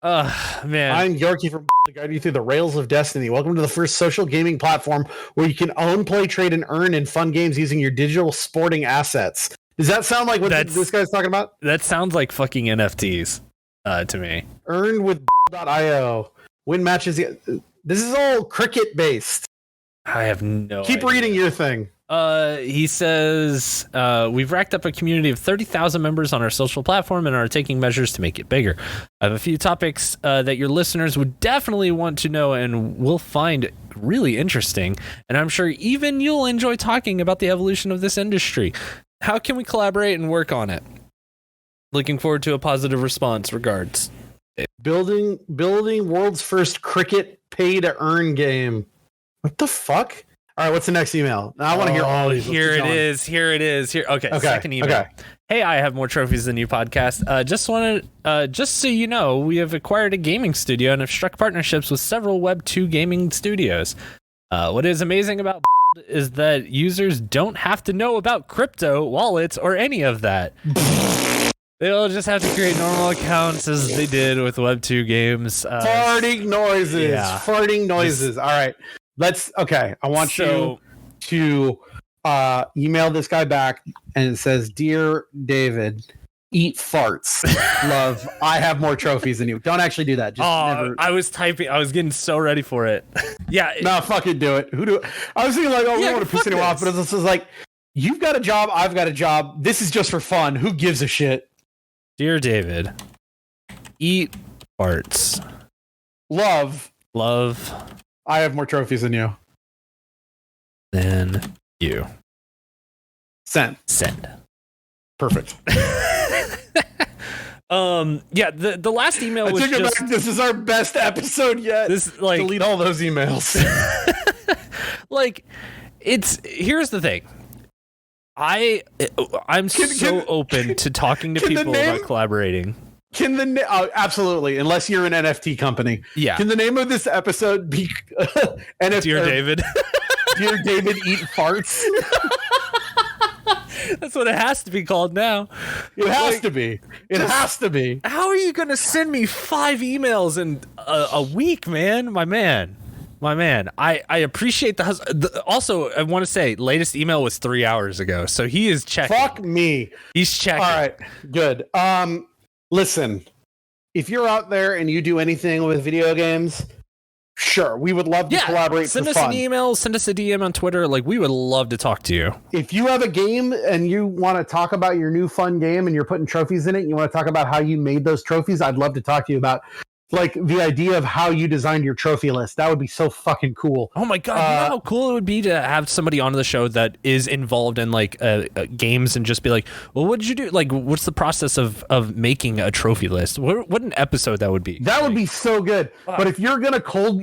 I'm Yorkie from to guide you through the rails of destiny. Welcome to the first social gaming platform where you can own, play, trade, and earn in fun games using your digital sporting assets. Does that sound like what this guy's talking about? That sounds like fucking NFTs to me. Earn with .io. Win matches. This is all cricket based. I have no Keep idea. reading your thing. He says, we've racked up a community of 30,000 members on our social platform and are taking measures to make it bigger. I have a few topics that your listeners would definitely want to know and will find really interesting. And I'm sure even you'll enjoy talking about the evolution of this industry. How can we collaborate and work on it? Looking forward to a positive response. Regards. Building world's first cricket pay to earn game. What the fuck? All right, what's the next email? Now I want to hear all these. Here it is. Okay, second email. Okay. Hey, I have more trophies than you podcast. Just so you know, we have acquired a gaming studio and have struck partnerships with several Web 2 gaming studios. What is amazing about is that users don't have to know about crypto, wallets, or any of that. They'll just have to create normal accounts as they did with Web 2 games. Farting noises. Yeah. Farting noises. All right. I want you to email this guy back, and it says, Dear David, eat farts. Love, I have more trophies than you. Don't actually do that. I was typing. I was getting so ready for it. Yeah. No, fucking do it. I was thinking like, we don't want to piss anyone off, but this is like, you've got a job, I've got a job. This is just for fun. Who gives a shit? Dear David, eat farts. Love, I have more trophies than you. Than you. Send. Perfect. Yeah, the last email was just... This is our best episode yet. Delete all those emails. Here's the thing. I'm so open to talking to people about collaborating. Absolutely, unless you're an NFT company. Yeah. Can the name of this episode be NFT? Dear David. Dear David, eat farts. That's what it has to be called now. It has to be. It has to be. How are you going to send me 5 emails in a week, man? My man. I appreciate the also, I want to say, latest email was 3 hours ago, so he is checking. Fuck me. He's checking. All right, good. Listen, if you're out there and you do anything with video games, sure, we would love to collaborate. Send for us fun. an email, send us a DM on Twitter. We would love to talk to you. If you have a game and you want to talk about your new fun game and you're putting trophies in it, and you want to talk about how you made those trophies, I'd love to talk to you about the idea of how you designed your trophy list. That would be so fucking cool. Oh my god, you know how cool it would be to have somebody on the show that is involved in games and just be like, well, what did you do? What's the process of making a trophy list? What an episode that would be. That would be so good. But if you're gonna cold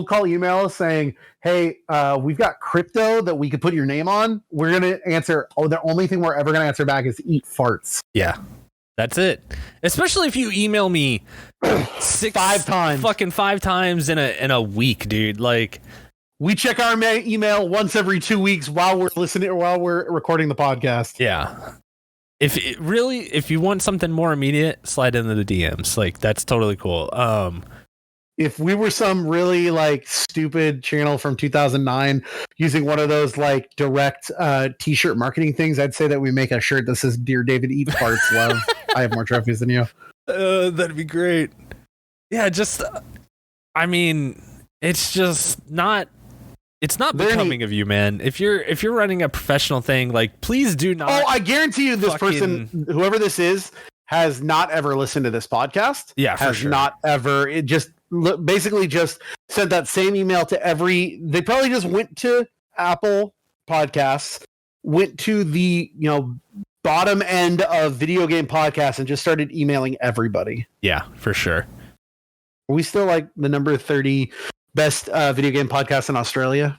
call email saying, hey, we've got crypto that we could put your name on, we're gonna answer. The only thing we're ever gonna answer back is eat farts. Yeah. That's it. Especially if you email me 5 times, fucking 5 times in a week, dude. We check our email once every 2 weeks while we're recording the podcast. Yeah. If you want something more immediate, slide into the DMs. That's totally cool. If we were some really stupid channel from 2009 using one of those direct t-shirt marketing things, I'd say that we make a shirt that says Dear David, eat farts, love. I have more trophies than you. That'd be great. Yeah, it's not becoming of you, man. If you're running a professional thing, please do not. Oh, I guarantee you this person, whoever this is, has not ever listened to this podcast. Yeah, for has sure. Not ever. It just basically just sent that same email to they probably just went to Apple Podcasts, went to the bottom end of video game podcasts and just started emailing everybody. Yeah, for sure. Are we still the number 30 best video game podcasts in Australia?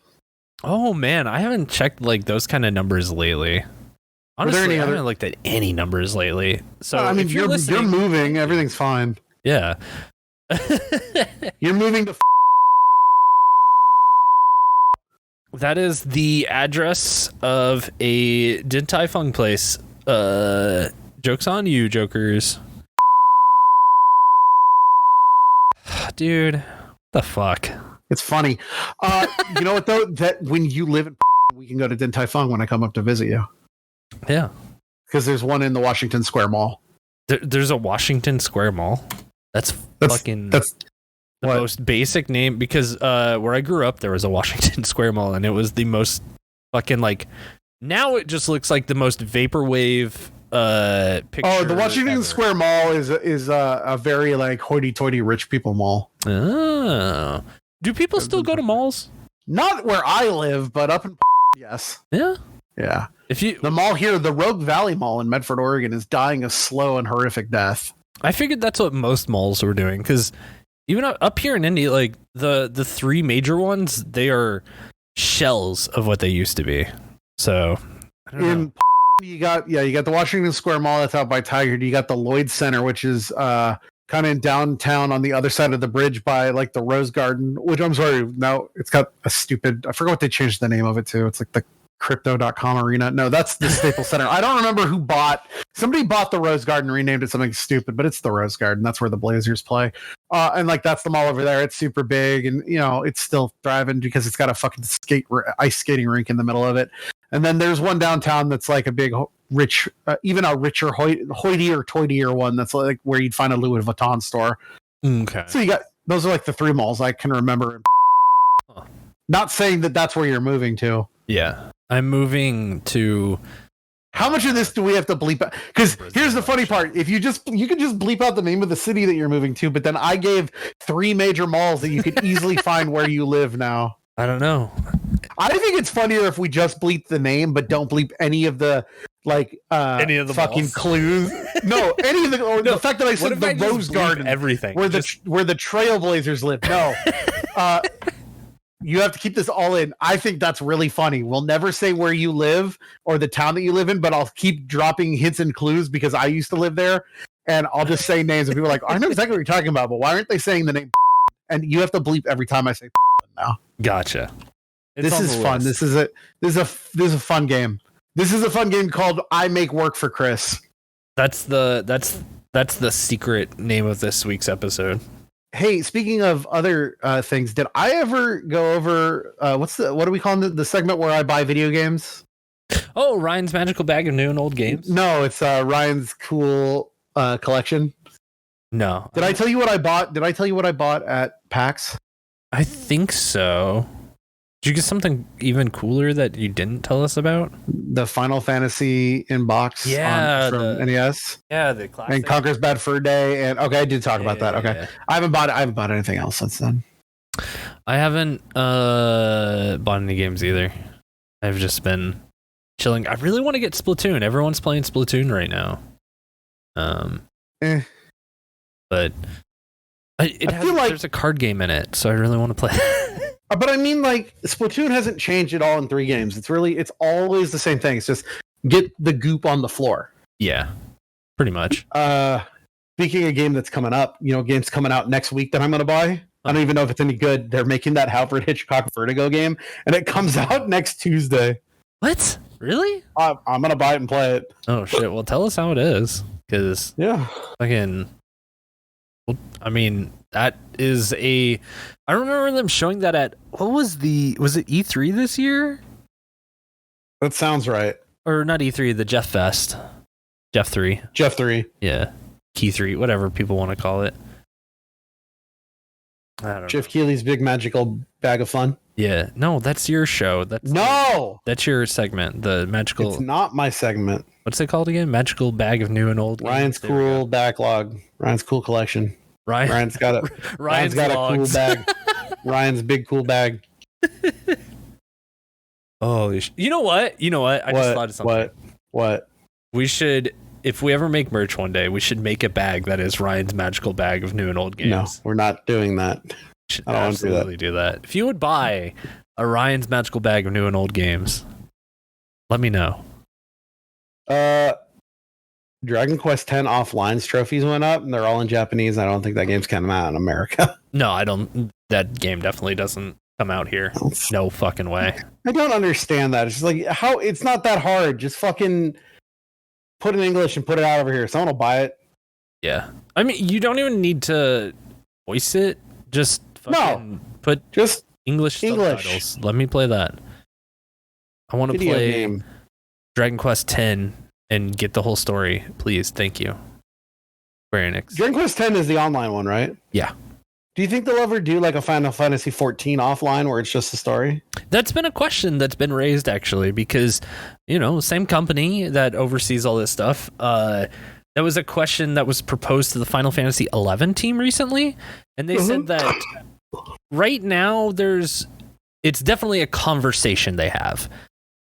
Oh man, I haven't checked those kind of numbers lately. Honestly, I haven't looked at any numbers lately. So if you're moving, everything's fine. Yeah. You're moving to that is the address of a Din Tai Fung place. Joke's on you, jokers. Dude, what the fuck? It's funny. You know what though? That when you live in we can go to Din Tai Fung when I come up to visit you. Yeah. because there's one in the Washington Square Mall. There's a Washington Square Mall. That's the most basic name, because where I grew up there was a Washington Square Mall, and it was the most fucking like. Now it just looks like the most vaporwave picture. Oh, the Washington ever. Square Mall is a very like hoity-toity rich people mall. Oh, do people still go to malls? Not where I live, but up in yes. Yeah. The mall here, the Rogue Valley Mall in Medford, Oregon, is dying a slow and horrific death. I figured that's what most malls were doing, because even up here in Indy, like the three major ones, they are shells of what they used to be. So I don't know. You got the Washington Square Mall that's out by Tiger. You got the Lloyd Center, which is kind of in downtown on the other side of the bridge by like the Rose Garden, which I'm sorry, now it's got a stupid, I forgot what they changed the name of it to. It's like the crypto.com arena. No, that's the Staples Center. I don't remember who somebody bought the Rose Garden, renamed it something stupid, but it's the Rose Garden. That's where the Blazers play. And like, that's the mall over there. It's super big, and you know, it's still thriving because it's got a fucking ice skating rink in the middle of it. And then there's one downtown that's like a big rich, even a richer hoity-toity one that's like where you'd find a Louis Vuitton store. Okay. So those are like the three malls I can remember. Huh. Not saying that that's where you're moving to. Yeah. I'm moving to. How much of this do we have to bleep out? Because here's the funny part: you can just bleep out the name of the city that you're moving to, but then I gave three major malls that you could easily find where you live now. I don't know. I think it's funnier if we just bleep the name, but don't bleep any of the any of the fucking malls? Clues. No, any of the or the fact that I said the Rose Garden, everything where the Trailblazers live. No. You have to keep this all in. I think that's really funny. We'll never say where you live or the town that you live in, but I'll keep dropping hints and clues because I used to live there, and I'll just say names and people are like, I know exactly what you're talking about, but why aren't they saying the name? And you have to bleep every time I say now. Gotcha. This is fun. This is a fun game. This is a fun game called I Make Work for Chris. That's the secret name of this week's episode. Hey, speaking of other things, did I ever go over what do we call the segment where I buy video games? Oh, Ryan's Magical Bag of New and Old Games? No, it's Ryan's Cool Collection. No. Did I tell you what I bought? Did I tell you what I bought at PAX? I think so. Did you get something even cooler that you didn't tell us about? The Final Fantasy in box from NES. Yeah, the classic. And Conker's Bad Fur Day. And okay, I did talk about that. Okay. Yeah. I haven't bought anything else since then. I haven't bought any games either. I've just been chilling. I really want to get Splatoon. Everyone's playing Splatoon right now. But there's a card game in it, so I really want to play. But I mean, like, Splatoon hasn't changed at all in 3 games. It's always the same thing. It's just get the goop on the floor. Yeah, pretty much. Speaking of a game that's coming up, game's coming out next week that I'm going to buy. I don't even know if it's any good. They're making that Alfred Hitchcock Vertigo game, and it comes out next Tuesday. What? Really? I'm going to buy it and play it. Oh, shit. Well, tell us how it is. Because, fucking... Well, I mean, that is I remember them showing that at, was it E3 this year? That sounds right. Or not E3, the Jeff Fest. Jeff 3. Yeah. Key 3, whatever people want to call it. I don't know. Jeff Keighley's Big Magical Bag of Fun. Yeah. No, that's your show. That's your segment. The magical... It's not my segment. What's it called again? Magical Bag of New and Old Ryan's games? Cool Backlog. Ryan's Cool Collection. Ryan's got a cool bag. Ryan's big cool bag. Holy you know what? I just thought of something. What? We should, if we ever make merch one day, we should make a bag that is Ryan's Magical Bag of New and Old Games. No, we're not doing that. Should absolutely do that. If you would buy a Ryan's Magical Bag of New and Old Games, let me know. Dragon Quest X Offline's trophies went up, and they're all in Japanese. I don't think that game's coming out in America. No, I don't. That game definitely doesn't come out here. No fucking way. I don't understand that. It's just like, how it's not that hard. Just fucking put it in English and put it out over here. Someone will buy it. Yeah. I mean, you don't even need to voice it. Just put English subtitles. Let me play that. I want to play Dragon Quest X and get the whole story, please. Thank you. Square Enix. Dragon Quest X is the online one, right? Yeah. Do you think they'll ever do like a Final Fantasy 14 offline where it's just a story? That's been a question that's been raised, actually, because, same company that oversees all this stuff. That was a question that was proposed to the Final Fantasy 11 team recently, and they said that right now it's definitely a conversation they have.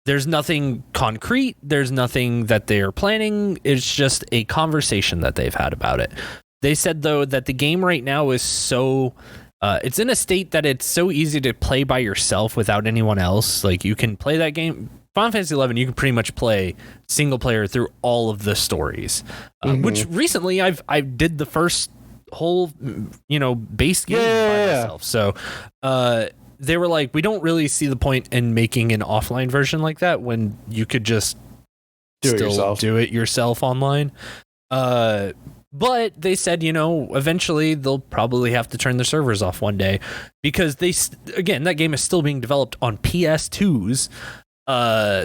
There's nothing concrete. There's nothing that they're planning. It's just a conversation that they've had about it. They said, though, that the game right now is so... it's in a state that it's so easy to play by yourself without anyone else. Like, you can play that game... Final Fantasy 11, you can pretty much play single player through all of the stories. Which recently, I did the first whole, base game by myself. So... they were like, we don't really see the point in making an offline version like that when you could just do it yourself online. But they said, eventually they'll probably have to turn the servers off one day because that game is still being developed on PS2s.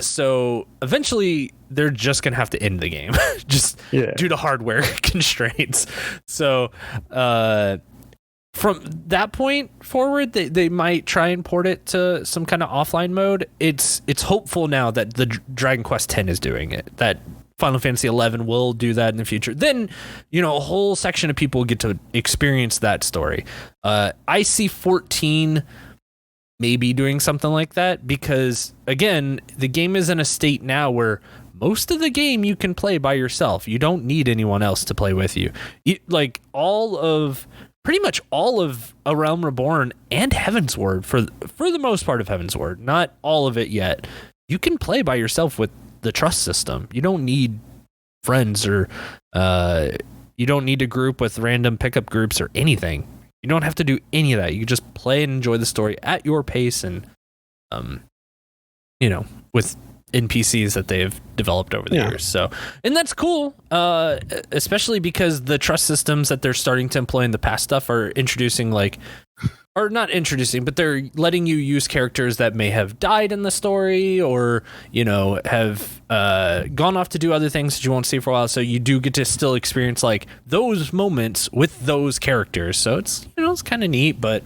So eventually they're just going to have to end the game just due to hardware constraints. So, from that point forward, they might try and port it to some kind of offline mode. It's hopeful now that the Dragon Quest X is doing it, that Final Fantasy 11 will do that in the future. Then, a whole section of people get to experience that story. I see 14 maybe doing something like that because, again, the game is in a state now where most of the game you can play by yourself. You don't need anyone else to play with you. Pretty much all of A Realm Reborn and Heavensward, for the most part of Heavensward, not all of it yet, you can play by yourself with the trust system. You don't need friends or you don't need a group with random pickup groups or anything. You don't have to do any of that. You can just play and enjoy the story at your pace and, with NPCs that they've developed over the years. So, and that's cool, especially because the trust systems that they're starting to employ in the past stuff are introducing or not introducing, but they're letting you use characters that may have died in the story or, have gone off to do other things that you won't see for a while. So you do get to still experience those moments with those characters. So it's, it's kind of neat, but,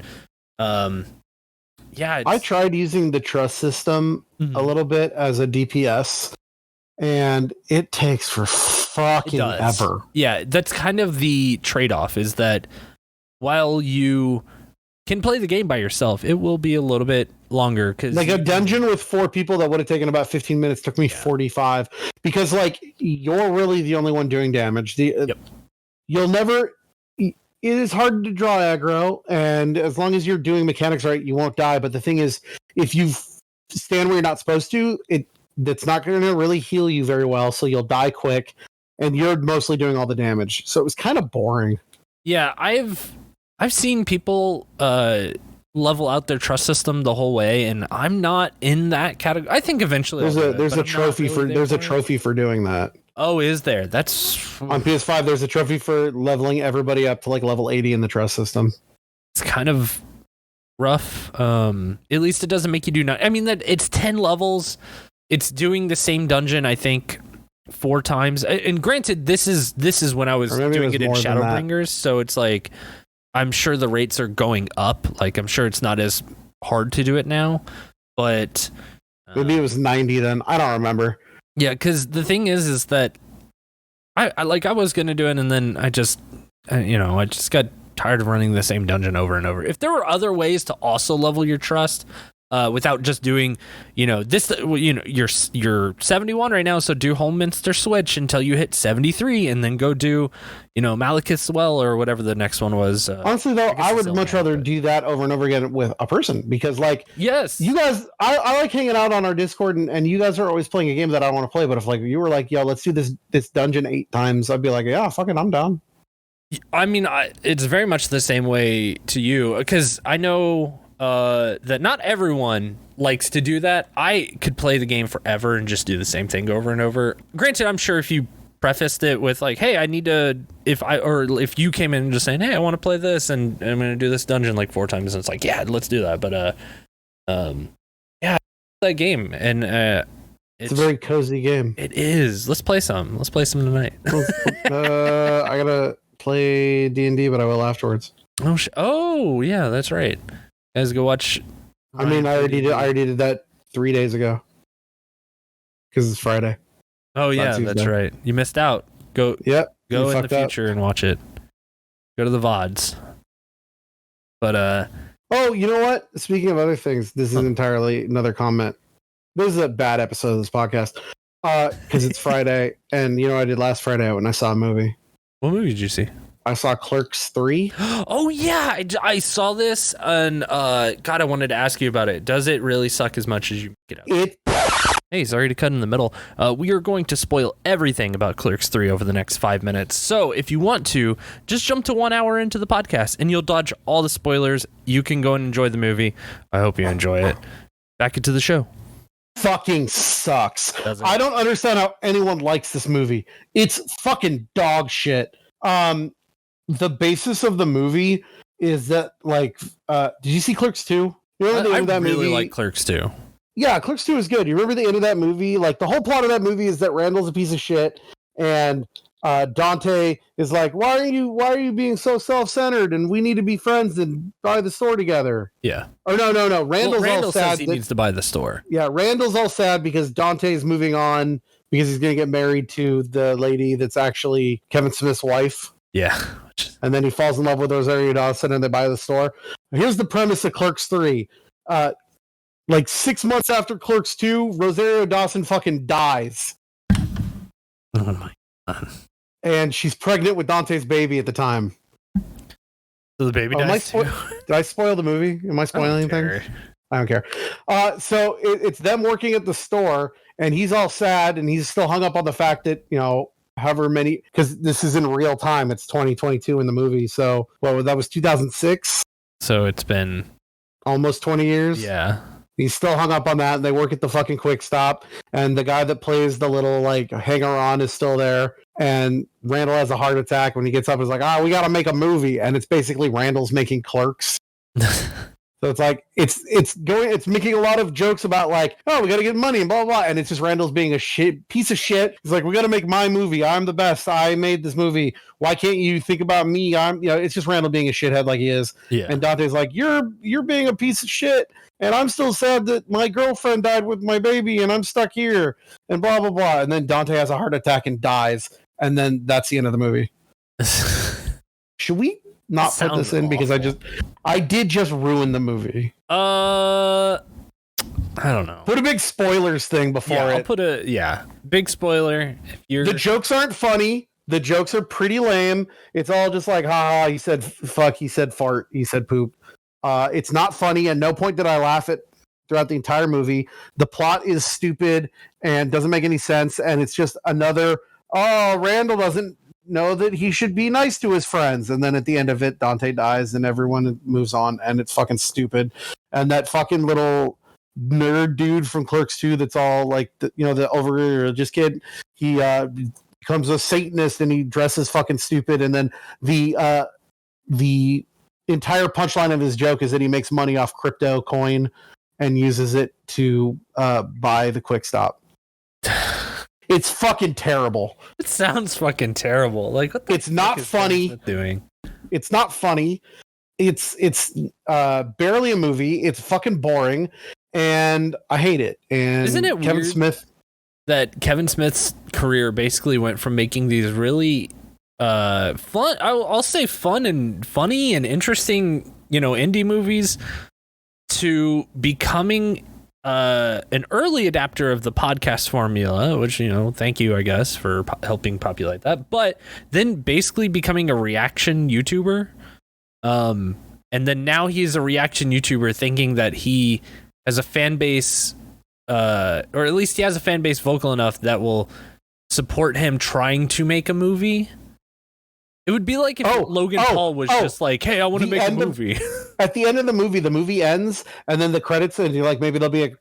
yeah, I tried using the trust system a little bit as a DPS, and it takes for fucking ever. Yeah, that's kind of the trade-off, is that while you can play the game by yourself, it will be a little bit longer. Cause a dungeon with 4 people that would have taken about 15 minutes took me 45, because you're really the only one doing damage. You'll never... It is hard to draw aggro, and as long as you're doing mechanics right, you won't die. But the thing is, if you stand where you're not supposed to, that's not going to really heal you very well, so you'll die quick, and you're mostly doing all the damage. So it was kind of boring. Yeah, I've seen people level out their trust system the whole way, and I'm not in that category. I think eventually there's a trophy for doing that. Oh, is there? That's on PS5. There's a trophy for leveling everybody up to level 80 in the trust system. It's kind of rough. At least it doesn't make you do not. I mean, that it's 10 levels. It's doing the same dungeon, I think, 4 times. And granted, this is when I was doing it in Shadowbringers, so it's I'm sure the rates are going up. I'm sure it's not as hard to do it now, but maybe it was 90 then. I don't remember. Yeah, because the thing is that I was gonna do it, and then I just got tired of running the same dungeon over and over. If there were other ways to also level your trust, without just doing, this, you're 71 right now, so do Holminster Switch until you hit 73, and then go do, Malekith's Well or whatever the next one was. Honestly, though, I would much rather do that over and over again with a person, because, yes, you guys, I like hanging out on our Discord, and you guys are always playing a game that I want to play. But if you were yo, let's do this dungeon 8 times, I'd be like, yeah, fuck it, I'm down. I mean, it's very much the same way to you, because I know that not everyone likes to do that. I could play the game forever and just do the same thing over and over. Granted, I'm sure if you prefaced it with hey, I need to, if you came in and just saying, hey, I want to play this and I'm going to do this dungeon 4 times, and it's yeah, let's do that. But yeah, that game, and It's a very cozy game. It is. Let's play some. Let's play some tonight. I gotta play D&D, but I will afterwards. Oh yeah, that's right. Guys, go watch. I already did that 3 days ago because it's Friday. Oh yeah, that's right. You missed out. Go. Yep. Go in the future and watch it. Go to the VODs. But oh, you know what? Speaking of other things, this is entirely another comment. This is a bad episode of this podcast because it's Friday, and you know what I did last Friday when I saw a movie. What movie did you see? I saw Clerks 3. Oh yeah, I saw this, and God, I wanted to ask you about it. Does it really suck as much as you make it out? Hey, sorry to cut in the middle. We are going to spoil everything about Clerks 3 over the next 5 minutes. So if you want to, just jump to 1 hour into the podcast and you'll dodge all the spoilers. You can go and enjoy the movie. I hope you enjoy it. Back into the show. Fucking sucks. I don't understand how anyone likes this movie. It's fucking dog shit. The basis of the movie is that, like, did you see Clerks 2? You remember the end of that movie? I really like Clerks 2. Yeah, Clerks 2 is good. You remember the end of that movie? Like, the whole plot of that movie is that Randall's a piece of shit, and Dante is like, why are you being so self-centered, and we need to be friends and buy the store together. Yeah. Or no. Randall all sad says he needs to buy the store. Yeah, Randall's all sad because Dante's moving on because he's going to get married to the lady that's actually Kevin Smith's wife. Yeah. And then he falls in love with Rosario Dawson and they buy the store. Here's the premise of Clerks 3. Like 6 months after Clerks 2, Rosario Dawson fucking dies. Oh my God. And she's pregnant with Dante's baby at the time. So the baby dies too? Did I spoil the movie? Am I spoiling anything? I don't care. So it's them working at the store, and he's all sad, and he's still hung up on the fact that, you know, however many, because this is in real time. It's 2022 in the movie. So, that was 2006. So it's been almost 20 years. Yeah. He's still hung up on that, and they work at the fucking Quick Stop, and the guy that plays the little, like, hanger-on is still there, and Randall has a heart attack when he gets up. He's like, we got to make a movie, and it's basically Randall's making Clerks. So it's like, it's making a lot of jokes about, like, we got to get money and blah, blah, blah, and it's just Randall's being a piece of shit. He's like, we got to make my movie. I'm the best. I made this movie. Why can't you think about me? It's just Randall being a shithead like he is. Yeah. And Dante's like, you're being a piece of shit. And I'm still sad that my girlfriend died with my baby and I'm stuck here and blah, blah, blah. And then Dante has a heart attack and dies. And then that's the end of the movie. Should we not put this in? Because I did just ruin the movie. I don't know. Put a big spoilers thing before I'll it. put big spoiler. The jokes aren't funny. The jokes are pretty lame. It's all just like, ha, he said fuck, he said fart, he said poop. It's not funny. At no point did I laugh at throughout the entire movie. The plot is stupid and doesn't make any sense. And it's just another, Randall doesn't know that he should be nice to his friends. And then at the end of it, Dante dies and everyone moves on and it's fucking stupid. And that fucking little nerd dude from Clerks 2 that's all like, the over-religious kid, he becomes a Satanist and he dresses fucking stupid. And then the entire punchline of his joke is that he makes money off crypto coin and uses it to buy the Quick Stop. It's fucking terrible. It sounds fucking terrible. Like, what the it's not funny. Doing? It's not funny. It's barely a movie. It's fucking boring, and I hate it. And isn't it Kevin weird Smith? That Kevin Smith's career basically went from making these really fun, I'll say fun and funny and interesting, indie movies, to becoming an early adapter of the podcast formula, which, thank you, I guess, for helping populate that, but then basically becoming a reaction YouTuber. And then now he's a reaction YouTuber thinking that he has a fan base, or at least he has a fan base vocal enough that will support him trying to make a movie. It would be like if Logan Paul was just like, hey, I want to make a movie. At the end of the movie ends, and then the credits, and you're like, maybe there'll be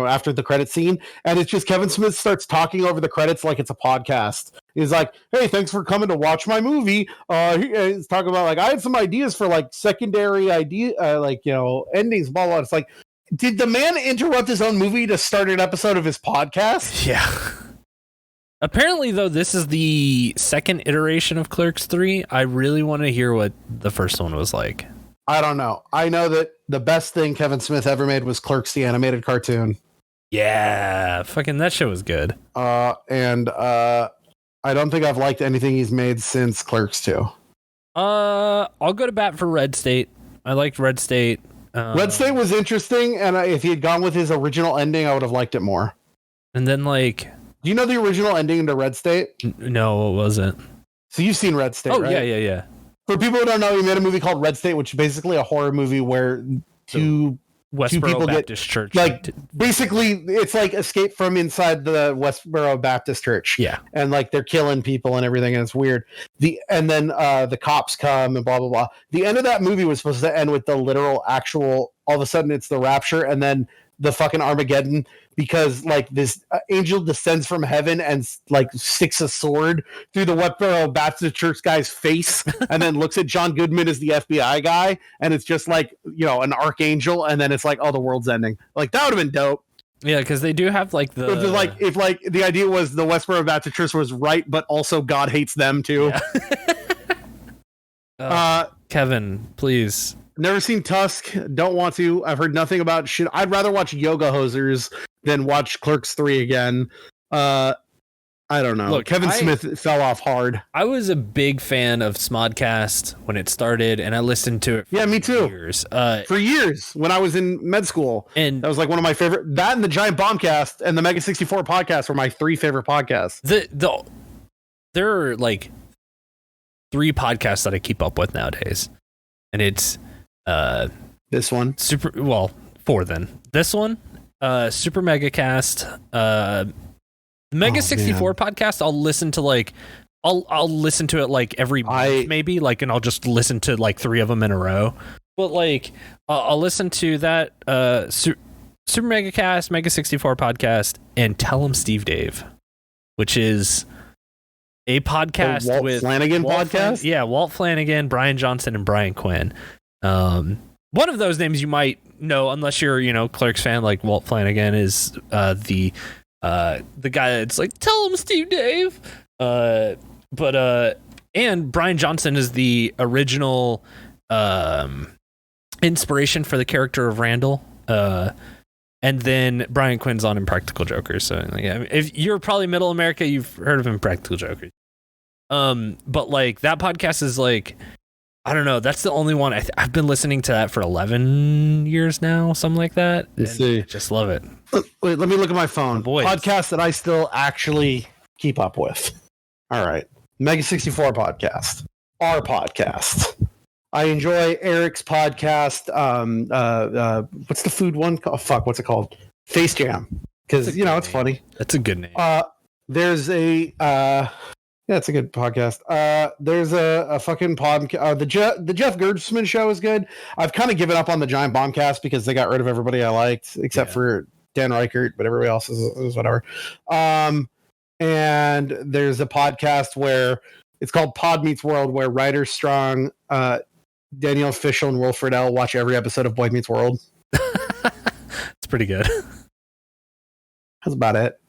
after the credit scene, and it's just Kevin Smith starts talking over the credits like it's a podcast. He's like, hey, thanks for coming to watch my movie. He's talking about, like, I had some ideas for, like, secondary endings, blah, blah. It's like, Did the man interrupt his own movie to start an episode of his podcast? Yeah. Apparently, though, this is the second iteration of Clerks 3. I really want to hear what the first one was like. I don't know. I know that the best thing Kevin Smith ever made was Clerks, the animated cartoon. Yeah, fucking that show was good. And I don't think I've liked anything he's made since Clerks 2. I'll go to bat for Red State. I liked Red State. Red State was interesting, and if he had gone with his original ending, I would have liked it more. And then, like... Do you know the original ending to Red State? No, what was it? So you've seen Red State, right? Yeah. For people who don't know, he made a movie called Red State, which is basically a horror movie where two people Baptist Church. Like, basically, it's like Escape from inside the Westboro Baptist Church. Yeah. And, like, they're killing people and everything, and it's weird. And then the cops come and blah, blah, blah. The end of that movie was supposed to end with the literal, actual, all of a sudden it's the rapture, and then the fucking Armageddon, because like this angel descends from heaven and like sticks a sword through the Westboro Baptist Church guy's face and then looks at John Goodman as the FBI guy, and it's just like, you know, an archangel, and then it's like, oh, the world's ending. Like, that would have been dope. Yeah, because they do have like the... If the idea was the Westboro Baptist Church was right, but also God hates them too. Yeah. Kevin, please. Never seen Tusk. Don't want to. I've heard nothing about shit. I'd rather watch Yoga Hosers than watch Clerks 3 again. I don't know. Look, Kevin Smith fell off hard. I was a big fan of Smodcast when it started, and I listened to it for me too. years. For years, when I was in med school. And that was like one of my favorite. That and the Giant Bombcast and the Mega 64 podcast were my three favorite podcasts. There are like 3 podcasts that I keep up with nowadays. And it's this one, 4 then. This one, Super Mega Cast, Mega 64 podcast. I'll listen to like I'll listen to it like every month maybe, like, and I'll just listen to like 3 of them in a row. But like I'll listen to that Super Mega Cast, Mega 64 podcast, and Tell 'em Steve Dave, which is a podcast Walt with Flanagan podcast. Walt Flanagan, Brian Johnson, and Brian Quinn. One of those names you might know, unless you're, you know, Clerks fan. Like Walt Flanagan is the guy that's like, tell him Steve Dave. And Brian Johnson is the original inspiration for the character of Randall. And then Brian Quinn's on Impractical Jokers. So yeah, if you're probably Middle America, you've heard of Impractical Jokers. But like that podcast is like, I don't know. That's the only one I've been listening to that for 11 years now, something like that. I just love it. Wait, let me look at my phone. Podcast that I still actually keep up with. All right, Mega 64 podcast, our podcast. I enjoy Eric's podcast. What's the food one? Oh, fuck, what's it called? Face Jam. Because, you know, it's funny. That's a good name. There's a... yeah, it's a good podcast. There's a fucking podcast. The Jeff Gertzman show is good. I've kind of given up on the Giant Bombcast because they got rid of everybody I liked, except for Dan Reichert, but everybody else is whatever. And there's a podcast where it's called Pod Meets World, where Ryder Strong... Danielle Fishel and Wilfred L. watch every episode of Boy Meets World. It's pretty good. That's about it.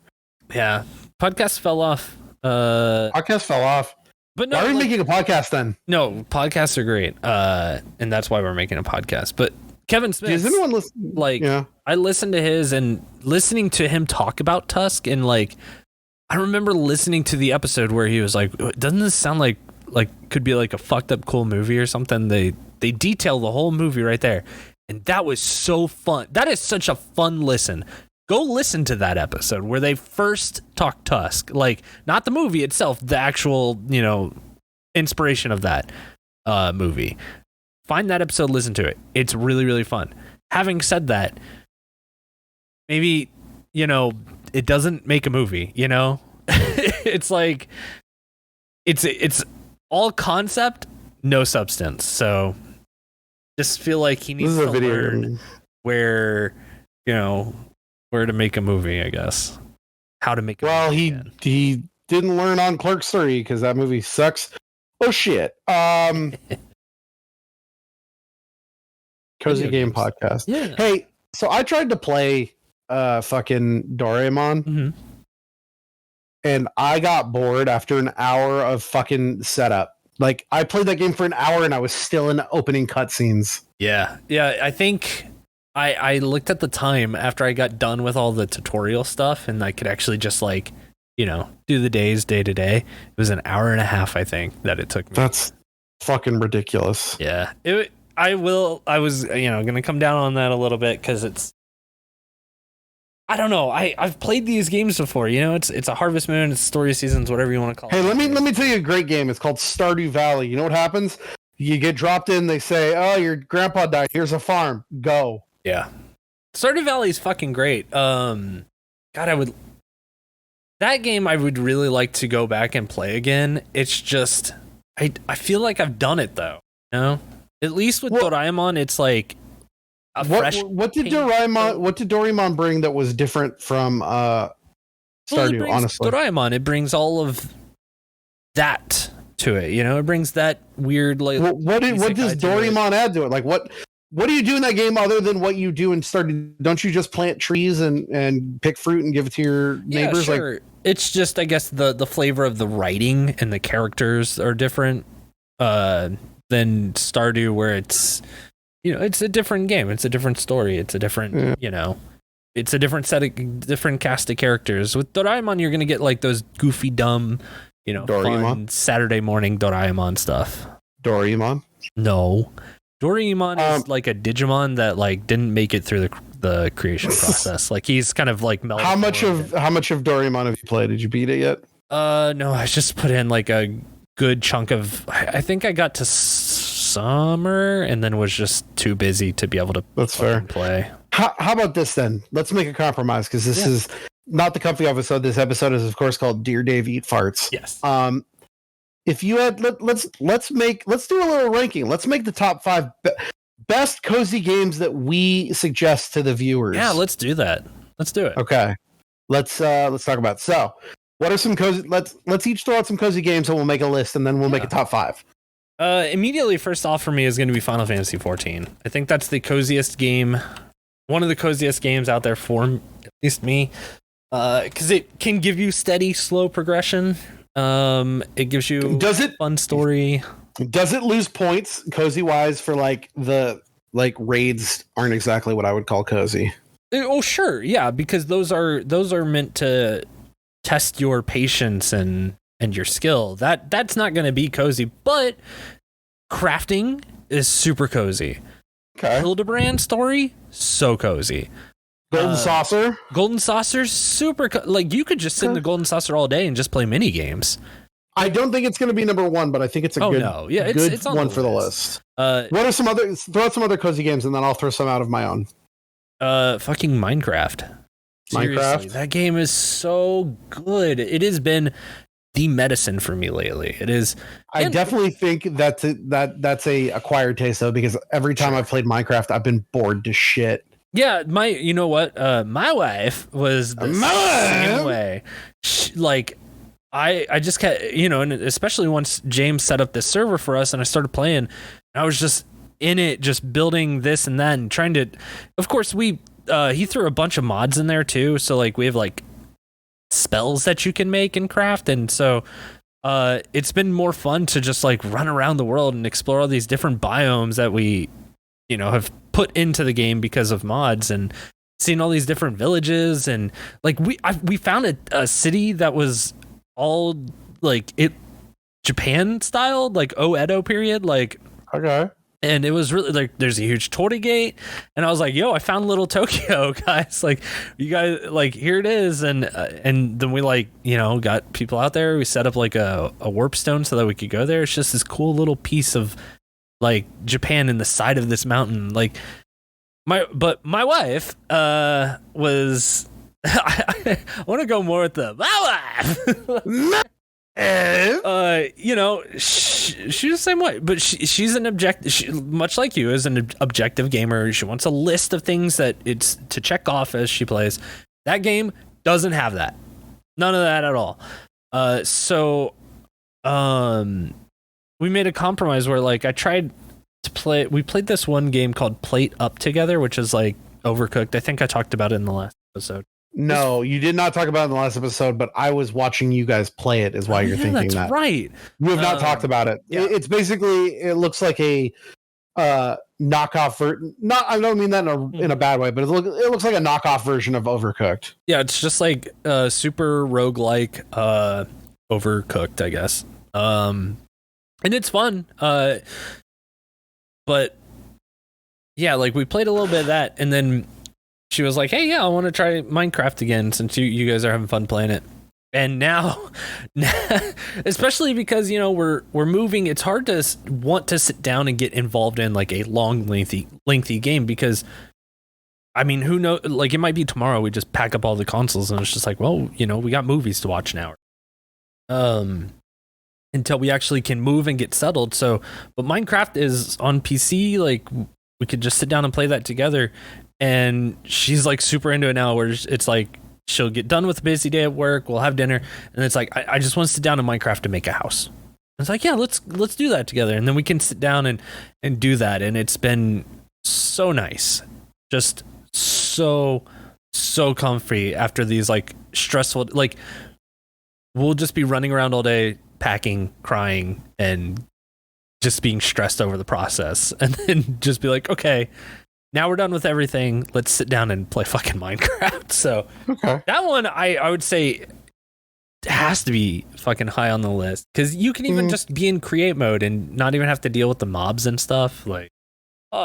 Yeah. Podcast fell off. Podcast fell off. But no, why are we making a podcast then? No, podcasts are great. And that's why we're making a podcast. But Kevin Smith, does anyone listen? Like, I listened to his, and listening to him talk about Tusk, and like, I remember listening to the episode where he was like, doesn't this sound like could be like a fucked up cool movie or something? They detail the whole movie right there, and that was so fun. That is such a fun listen. Go listen to that episode where they first talk Tusk, like not the movie itself, the actual, you know, inspiration of that movie. Find that episode, listen to it. It's really, really fun. Having said that, maybe, you know, it doesn't make a movie, you know. It's like it's all concept, no substance. So just feel like he needs to learn where, you know, where to make a movie, I guess. How to make a movie. Well, he didn't learn on Clerks 3 because that movie sucks. Oh shit. Cozy Game Podcast. Yeah. Hey, So I tried to play fucking Doraemon, and I got bored after an hour of fucking setup. Like, I played that game for an hour, and I was still in opening cutscenes. Yeah. I think I looked at the time after I got done with all the tutorial stuff, and I could actually just like, do the days day to day. It was an hour and a half, I think, that it took me. That's fucking ridiculous. Yeah. I was gonna come down on that a little bit because I don't know. I've played these games before. It's a Harvest Moon, it's story seasons, whatever you want to call it. Hey, let me tell you a great game. It's called Stardew Valley. You know what happens? You get dropped in. They say, "Oh, your grandpa died. Here's a farm. Go." Yeah. Stardew Valley is fucking great. God, that game I would really like to go back and play again. It's just I feel like I've done it though. At least with Doraemon, it's like a fresh. What did Doraemon bring that was different from Stardew? Honestly, Doraemon, it brings all of that to it. It brings that weird like. What does Doraemon add to it? Like what do you do in that game other than what you do in Stardew? Don't you just plant trees and pick fruit and give it to your neighbors? Yeah, sure. Like, it's just, I guess, the flavor of the writing and the characters are different than Stardew, where it's it's a different game, it's a different story, it's a different it's a different cast of characters. With Doraemon, you're gonna get like those goofy, dumb, fun Saturday morning Doraemon stuff. Doraemon? No. Doraemon is like a Digimon that like didn't make it through the creation process. Like he's kind of like melted. How much of Doraemon have you played? Did you beat it yet? No, I just put in like a good chunk of. I think I got to summer and then was just too busy to be able to. That's fair. Play. How about this then? Let's make a compromise because this is not the comfy episode. This episode is of course called Dear Dave Eat Farts. Yes. If you had let's do a little ranking. Let's make the top 5 best cozy games that we suggest to the viewers. Yeah, let's do that. Let's do it. Okay. Let's talk about it. So, what are some cozy let's each throw out some cozy games and we'll make a list and then we'll make a top 5. Immediately first off for me is going to be Final Fantasy 14. I think that's the coziest game, one of the coziest games out there for at least me. Cuz it can give you steady slow progression. It gives you fun story. Does it lose points cozy wise for like the raids aren't exactly what I would call cozy? Oh sure, yeah, because those are meant to test your patience and your skill. That's not going to be cozy, but crafting is super cozy. Okay. Hildebrand story, so cozy. Golden Saucer's super like you could just sit in the Golden Saucer all day and just play mini games. I don't think it's going to be number 1, but I think it's a good one for the list. What are some other? Throw out some other cozy games, and then I'll throw some out of my own. Fucking Minecraft. Seriously, that game is so good. It has been the medicine for me lately. It is. I definitely think that's a acquired taste though, because every time I've played Minecraft, I've been bored to shit. Yeah, you know what? My wife was the same way. I just kept, and especially once James set up this server for us and I started playing, I was just in it, just building this and that and trying to, of course, he threw a bunch of mods in there too. So like we have like spells that you can make and craft. And so it's been more fun to just like run around the world and explore all these different biomes that we, have put into the game because of mods and seeing all these different villages. And like we found a city that was all like Japan style, like Edo period, like okay. And it was really like there's a huge torii gate, and I was like, "Yo, I found little Tokyo, guys! Like, you guys, like, here it is." And then we like got people out there. We set up like a warp stone so that we could go there. It's just this cool little piece of like Japan in the side of this mountain. Like my wife was. I want to go more with the my wife. She's the same way, but she's an much like you, is an objective gamer. She wants a list of things that it's to check off as she plays. That game doesn't have that, none of that at all. So we made a compromise where like I tried to play. We played this one game called Plate Up together, which is like Overcooked. I think I talked about it in the last episode. No, you did not talk about it in the last episode, but I was watching you guys play it is why you're thinking that's that. Right. You have not talked about it. Yeah. It's basically, it looks like a knockoff. I don't mean that in a bad way, but it looks like a knockoff version of Overcooked. Yeah, it's just like super roguelike Overcooked, I guess. And it's fun. But yeah, like we played a little bit of that, and then she was like, "Hey, yeah, I want to try Minecraft again since you guys are having fun playing it." And now, especially because we're moving, it's hard to want to sit down and get involved in like a long, lengthy game because, I mean, who knows? Like it might be tomorrow we just pack up all the consoles and it's just like, well, we got movies to watch now. Until we actually can move and get settled. So, but Minecraft is on PC. Like we could just sit down and play that together. And she's like super into it now. Where it's like she'll get done with a busy day at work. We'll have dinner, and it's like I just want to sit down in Minecraft to make a house. And it's like, yeah, let's do that together, and then we can sit down and do that. And it's been so nice, just so comfy after these like stressful. Like we'll just be running around all day, packing, crying, and just being stressed over the process, and then just be like, okay, now we're done with everything. Let's sit down and play fucking Minecraft. So that one, I would say has to be fucking high on the list because you can even just be in create mode and not even have to deal with the mobs and stuff. Like,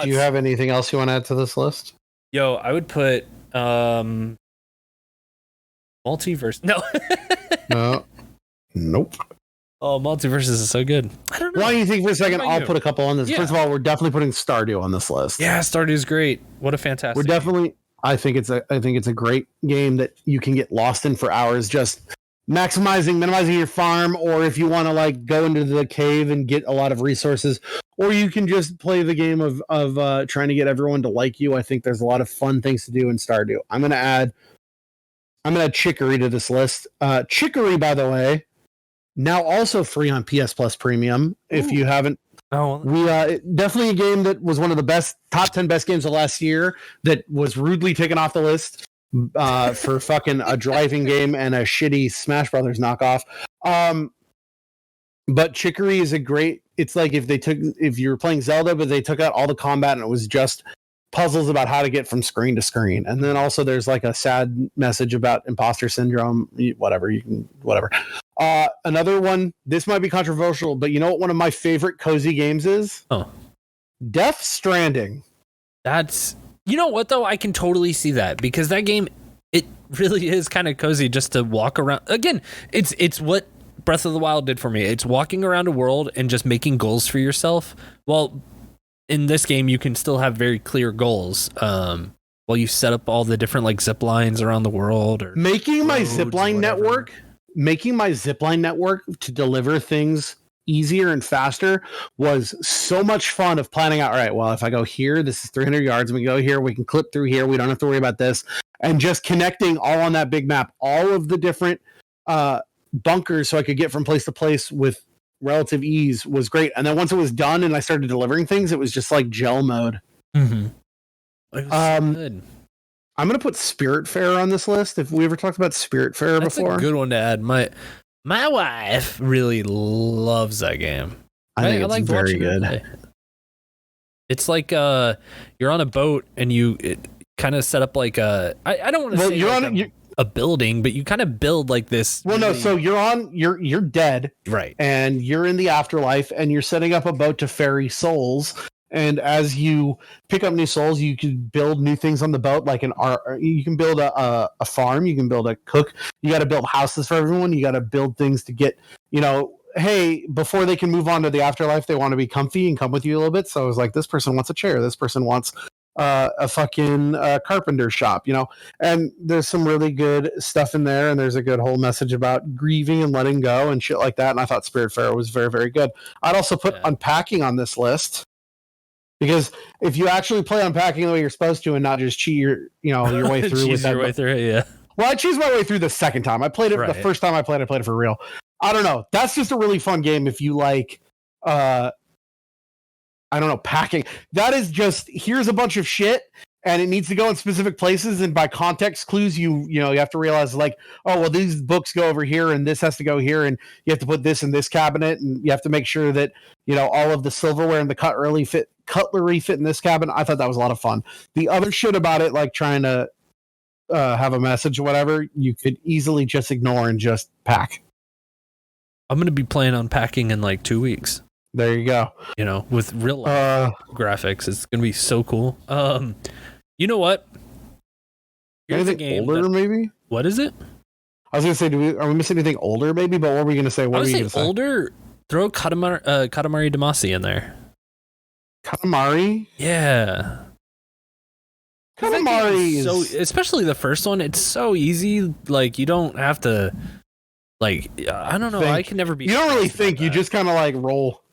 do you have anything else you want to add to this list? Yo, I would put multiverse. No. No. Nope. Oh, multiverses is so good. I don't know. Why do you think for a second? I'll put a couple on this. Yeah. First of all, we're definitely putting Stardew on this list. Yeah, Stardew's great. What a fantastic. We're definitely. I think it's a great game that you can get lost in for hours, just minimizing your farm, or if you want to like go into the cave and get a lot of resources, or you can just play the game of trying to get everyone to like you. I think there's a lot of fun things to do in Stardew. I'm gonna add Chicory to this list. Chicory, by the way, now also free on PS Plus Premium. If you haven't, we definitely a game that was one of the top 10 best games of last year that was rudely taken off the list for fucking a driving game and a shitty Smash Brothers knockoff. But Chicory is it's like if you were playing Zelda, but they took out all the combat and it was just puzzles about how to get from screen to screen. And then also there's like a sad message about imposter syndrome, whatever. Another one, this might be controversial, but you know what one of my favorite cozy games is? Death Stranding. That's, you know what though? I can totally see that because that game, it really is kind of cozy just to walk around. Again, it's what Breath of the Wild did for me. It's walking around a world and just making goals for yourself. Well, in this game, you can still have very clear goals. While you set up all the different like zip lines around the world, or making my zipline network to deliver things easier and faster was so much fun of planning out. All right, well, if I go here, this is 300 yards. We go here, we can clip through here. We don't have to worry about this, and just connecting all on that big map, all of the different bunkers, so I could get from place to place with relative ease was great. And then once it was done and I started delivering things, it was just like gel mode. Mm-hmm. It was so good. I'm gonna put Spiritfarer on this list. If we ever talked about Spiritfarer before, a good one to add. My wife really loves that game. I think it's very good. It's like you're on a boat and you kind of set up like a I don't want to say you're like on a building, but you kind of build like this. Well, no, so you're dead, right? And you're in the afterlife, and you're setting up a boat to ferry souls. And as you pick up new souls, you can build new things on the boat, like you can build a farm, you can build a cook. You got to build houses for everyone. You got to build things to get, hey, before they can move on to the afterlife, they want to be comfy and come with you a little bit. So I was like, this person wants a chair. This person wants a fucking carpenter shop, and there's some really good stuff in there, and there's a good whole message about grieving and letting go and shit like that. And I thought Spiritfarer was very, very good. I'd also put Unpacking on this list, because if you actually play Unpacking the way you're supposed to and not just cheat your way through with that, way through it, yeah. Well, I cheese my way through the second time. I played it the first time I played it for real. I don't know. That's just a really fun game if you like I don't know, packing. That is just, here's a bunch of shit and it needs to go in specific places. And by context clues, you have to realize like, oh, well, these books go over here and this has to go here. And you have to put this in this cabinet. And you have to make sure that, all of the silverware and the cutlery fit in this cabinet. I thought that was a lot of fun. The other shit about it, like trying to have a message or whatever, you could easily just ignore and just pack. I'm going to be playing on packing in like 2 weeks. There you go. With real life graphics. It's going to be so cool. You know what? Here's anything older, maybe? What is it? I was going to say, are we missing anything older, maybe? But what were we going to say? What were you going to say? Older, throw Katamari Damacy in there. Katamari? Yeah. Katamari is... So, especially the first one, it's so easy. Like, you don't have to... Like, I don't know. I can never be... You don't really think. You just kind of like roll.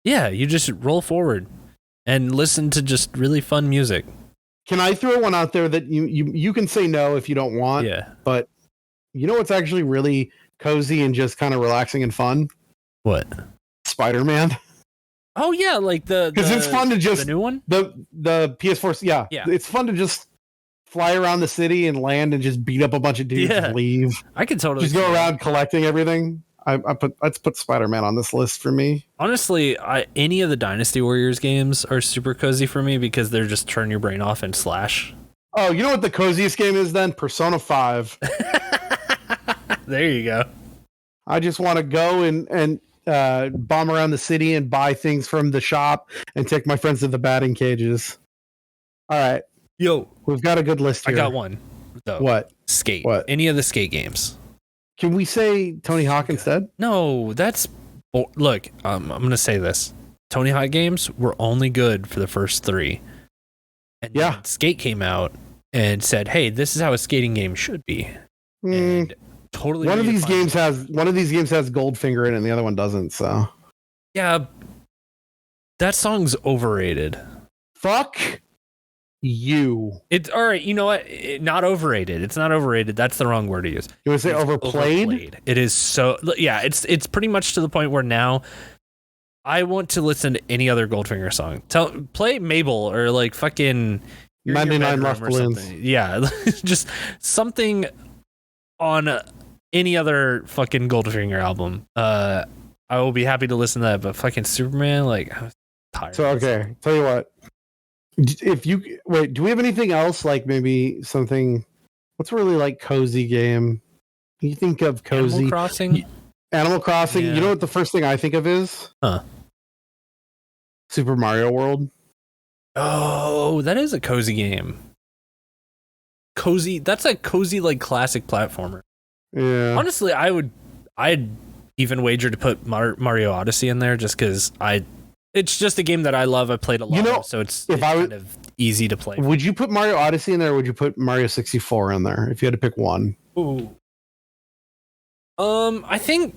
Yeah, you just roll forward and listen to just really fun music. Can I throw one out there that you can say no if you don't want? Yeah. But you know what's actually really cozy and just kind of relaxing and fun? What? Spider-Man. Oh yeah, like because it's fun to just the new one. The PS4. Yeah. It's fun to just fly around the city and land and just beat up a bunch of dudes and leave. I could totally just go around collecting everything. Let's put Spider-Man on this list for me. Honestly, any of the Dynasty Warriors games are super cozy for me because they're just turn your brain off and slash. Oh, you know what the coziest game is then? Persona 5. There you go. I just want to go and bomb around the city and buy things from the shop and take my friends to the batting cages. All right. Yo, we've got a good list here. I got one. Though. What? Skate. What? Any of the skate games. Can we say Tony Hawk instead? No, that's... Look, I'm going to say this. Tony Hawk games were only good for the first 3. And then Skate came out and said, hey, this is how a skating game should be. And totally... One of these games has Goldfinger in it and the other one doesn't, so... Yeah, that song's overrated. Fuck you. It's all right. You know what? Not overrated. It's not overrated. That's the wrong word to use. You want to say overplayed? It is so. Yeah, it's pretty much to the point where now I want to listen to any other Goldfinger song. Play Mabel or like fucking 99 Rough Balloons. Yeah, just something on any other fucking Goldfinger album. I will be happy to listen to that. But fucking Superman, like, I was tired. So okay, tell you what. If you wait, do we have anything else like maybe something? What's a really like cozy game? You think of cozy Animal Crossing. Animal Crossing. Yeah. You know what the first thing I think of is? Super Mario World. Oh, that is a cozy game. Cozy. That's a cozy like classic platformer. Yeah. Honestly, I'd even wager to put Mario Odyssey in there just because it's just a game that I love. I played a lot of, so it's kind of easy to play. Would you put Mario Odyssey in there, or would you put Mario 64 in there if you had to pick one? Ooh. I think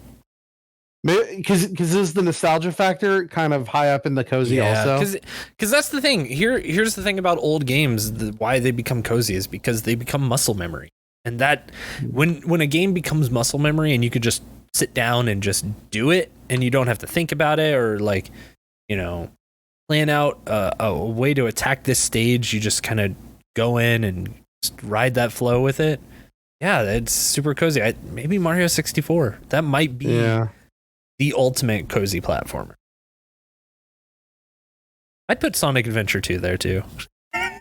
because is the nostalgia factor kind of high up in the cozy also? Because that's the thing. Here's the thing about old games. Why they become cozy is because they become muscle memory, and that when a game becomes muscle memory, and you could just sit down and just do it, and you don't have to think about it or like. Plan out a way to attack this stage. You just kind of go in and just ride that flow with it. Yeah, it's super cozy. Maybe Mario 64. That might be the ultimate cozy platformer. I'd put Sonic Adventure 2 there too.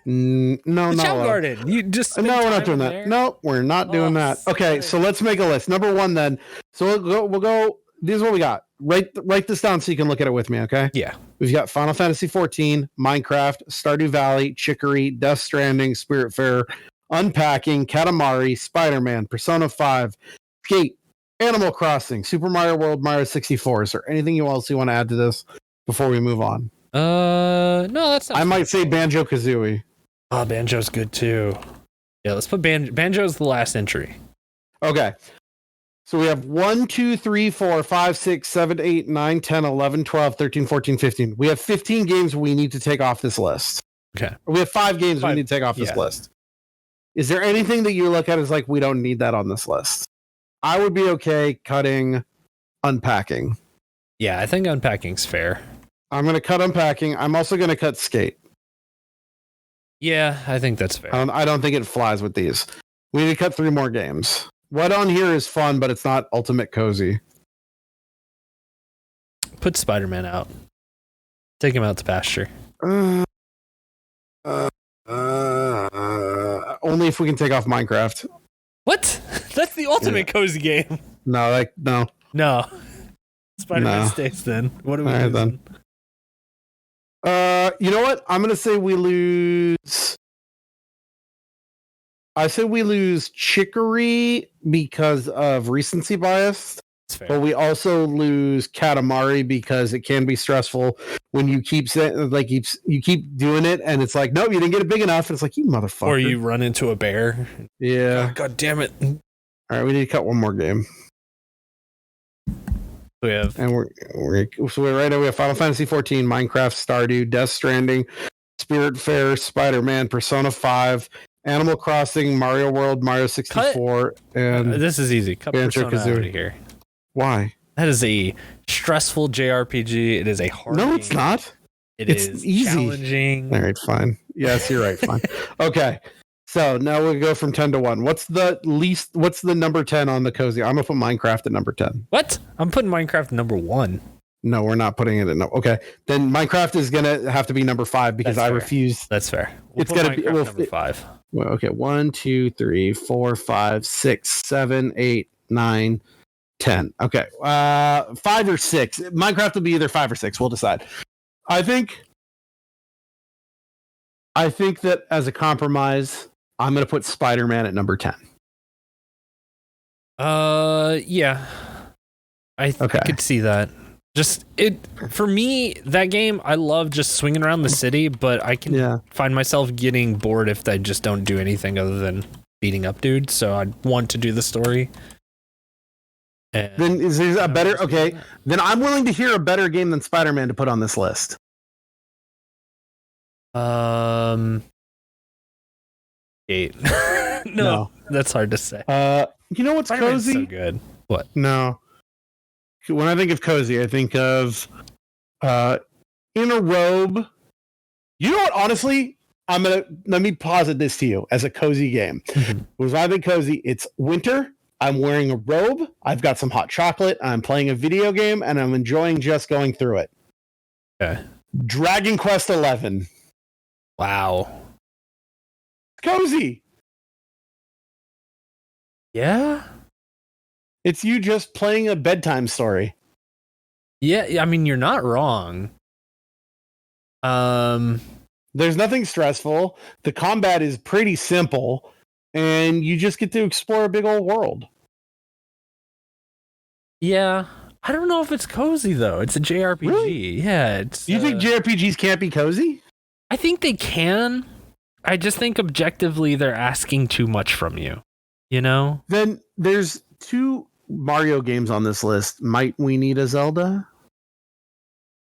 No, the Chow Garden. You just no, we're not doing that. There? No, we're not doing that. Okay, so let's make a list. Number 1 then. So we'll go. This is what we got. Write this down so you can look at it with me, okay? Yeah. We've got Final Fantasy 14, Minecraft, Stardew Valley, Chicory, Death Stranding, Spiritfarer, Unpacking, Katamari, Spider-Man, Persona 5, Skate, Animal Crossing, Super Mario World, Mario 64. Is there anything else you want to add to this before we move on? No, that's not. I might say Banjo-Kazooie. Oh, Banjo's good too. Yeah, let's put Banjo's the last entry. Okay. So we have 1, 2, 3, 4, 5, 6, 7, 8, 9, 10, 11, 12, 13, 14, 15. We have 15 games we need to take off this list. Okay. We have 5 games we need to take off this list. Is there anything that you look at as like, we don't need that on this list? I would be okay cutting Unpacking. Yeah, I think Unpacking's fair. I'm going to cut Unpacking. I'm also going to cut Skate. Yeah, I think that's fair. I don't think it flies with these. We need to cut 3 more games. What on here is fun, but it's not ultimate cozy. Put Spider-Man out. Take him out to pasture. Only if we can take off Minecraft. What? That's the ultimate cozy game. No. No. Spider-Man No. stays then. What are we All right, losing? You know what? I'm gonna say we lose. I say we lose Chicory because of recency bias, That's fair. but we also lose Katamari because it can be stressful when you keep saying like you keep doing it and it's like, nope, you didn't get it big enough. And it's like, you motherfucker. Or you run into a bear. Yeah. God damn it. All right, we need to cut one more game. We have And we're right now we have Final Fantasy 14, Minecraft, Stardew, Death Stranding, Spirit Fair, Spider-Man, Persona 5, Animal Crossing, Mario World, Mario 64, and this is easy. Cut Persona out of here. Why? That is a stressful JRPG. It is a hard No, game. it's not. It's easy. challenging. All right, fine. Yes, you're right. Fine. Okay. So now we go from 10 to 1. What's the number 10 on the cozy? I'm gonna put Minecraft at number 10. What? I'm putting Minecraft number 1. No, we're not putting it at no. Okay. Then Minecraft is gonna have to be number 5 because That's I fair. refuse. That's fair. It's gotta be number 5. Well, okay. 1, 2, 3, 4, 5, 6, 7, 8, 9, 10. Okay. 5 or 6. Minecraft will be either 5 or 6. We'll decide. I think that as a compromise, I'm going to put Spider-Man at number 10. Yeah. I could see that. Just for me, that game, I love just swinging around the city, but I can find myself getting bored if I just don't do anything other than beating up dudes. So I want to do the story. And then is there a better? Okay, then I'm willing to hear a better game than Spider-Man to put on this list. Eight. No, that's hard to say. You know what's Spider-Man's cozy? so good. What? No. When I think of cozy, I think of in a robe. You know what? Honestly, let me posit this to you as a cozy game. When I think cozy, it's winter. I'm wearing a robe. I've got some hot chocolate. I'm playing a video game, and I'm enjoying just going through it. Okay. Dragon Quest XI. Wow. Cozy. Yeah. It's you just playing a bedtime story. Yeah, I mean, you're not wrong. There's nothing stressful. The combat is pretty simple, and you just get to explore a big old world. Yeah. I don't know if it's cozy, though. It's a JRPG. Really? Yeah. It's, You think JRPGs can't be cozy? I think they can. I just think objectively they're asking too much from you. You know? Then there's 2 Mario games on this list. Might we need a Zelda?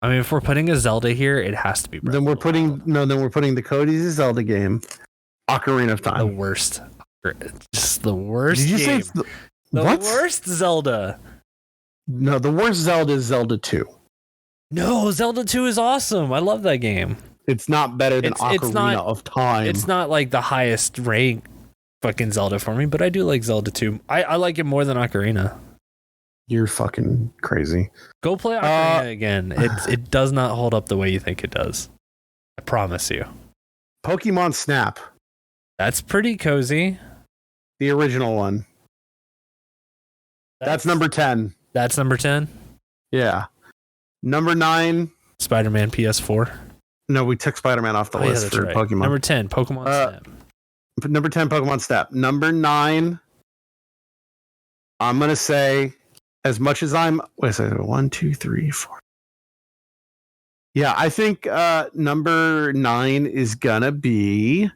I mean, if we're putting a Zelda here, it has to be Breath Then we're of the putting Wild. Then we're putting the Cody's Zelda game, Ocarina of The Time. worst. Just the worst Did you say game. it's The what? worst Zelda. No, the worst Zelda is Zelda 2. No, Zelda 2 is awesome. I love that game. It's not better than Ocarina of Time. It's not like the highest rank fucking Zelda for me, but I do like Zelda 2. I like it more than Ocarina. You're fucking crazy. Go play Ocarina again. It does not hold up the way you think it does. I promise you. Pokemon Snap, That's pretty cozy. the original one. That's number 10. That's number 10. Yeah. Number 9. Spider-Man PS4. No, we took Spider-Man off the list for Pokemon. Number 10, Pokemon Snap. Number 10, Pokemon Snap. Number 9, I'm going to say, as much as I'm... Wait a second. 1, 2, 3, 4. Yeah, I think number 9 is going to be...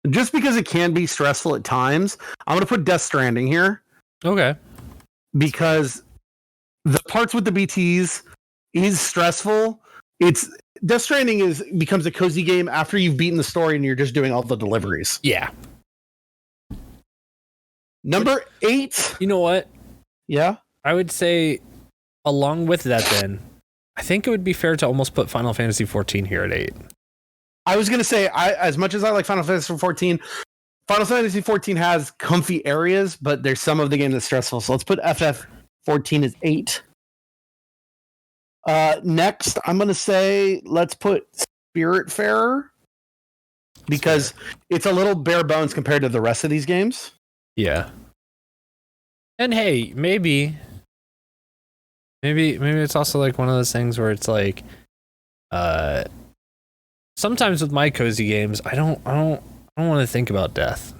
Just because it can be stressful at times, I'm going to put Death Stranding here. Okay. Because the parts with the BTs is stressful. Death Stranding becomes a cozy game after you've beaten the story and you're just doing all the deliveries. Yeah. Number 8. You know what? Yeah. I would say, along with that, then, I think it would be fair to almost put Final Fantasy 14 here at 8. I was going to say, as much as I like Final Fantasy 14, Final Fantasy 14 has comfy areas, but there's some of the game that's stressful. So let's put FF 14 as 8. Next, I'm going to say let's put Spiritfarer because it's a little bare bones compared to the rest of these games. Yeah. And hey, maybe it's also like one of those things where it's like, sometimes with my cozy games, I don't want to think about death.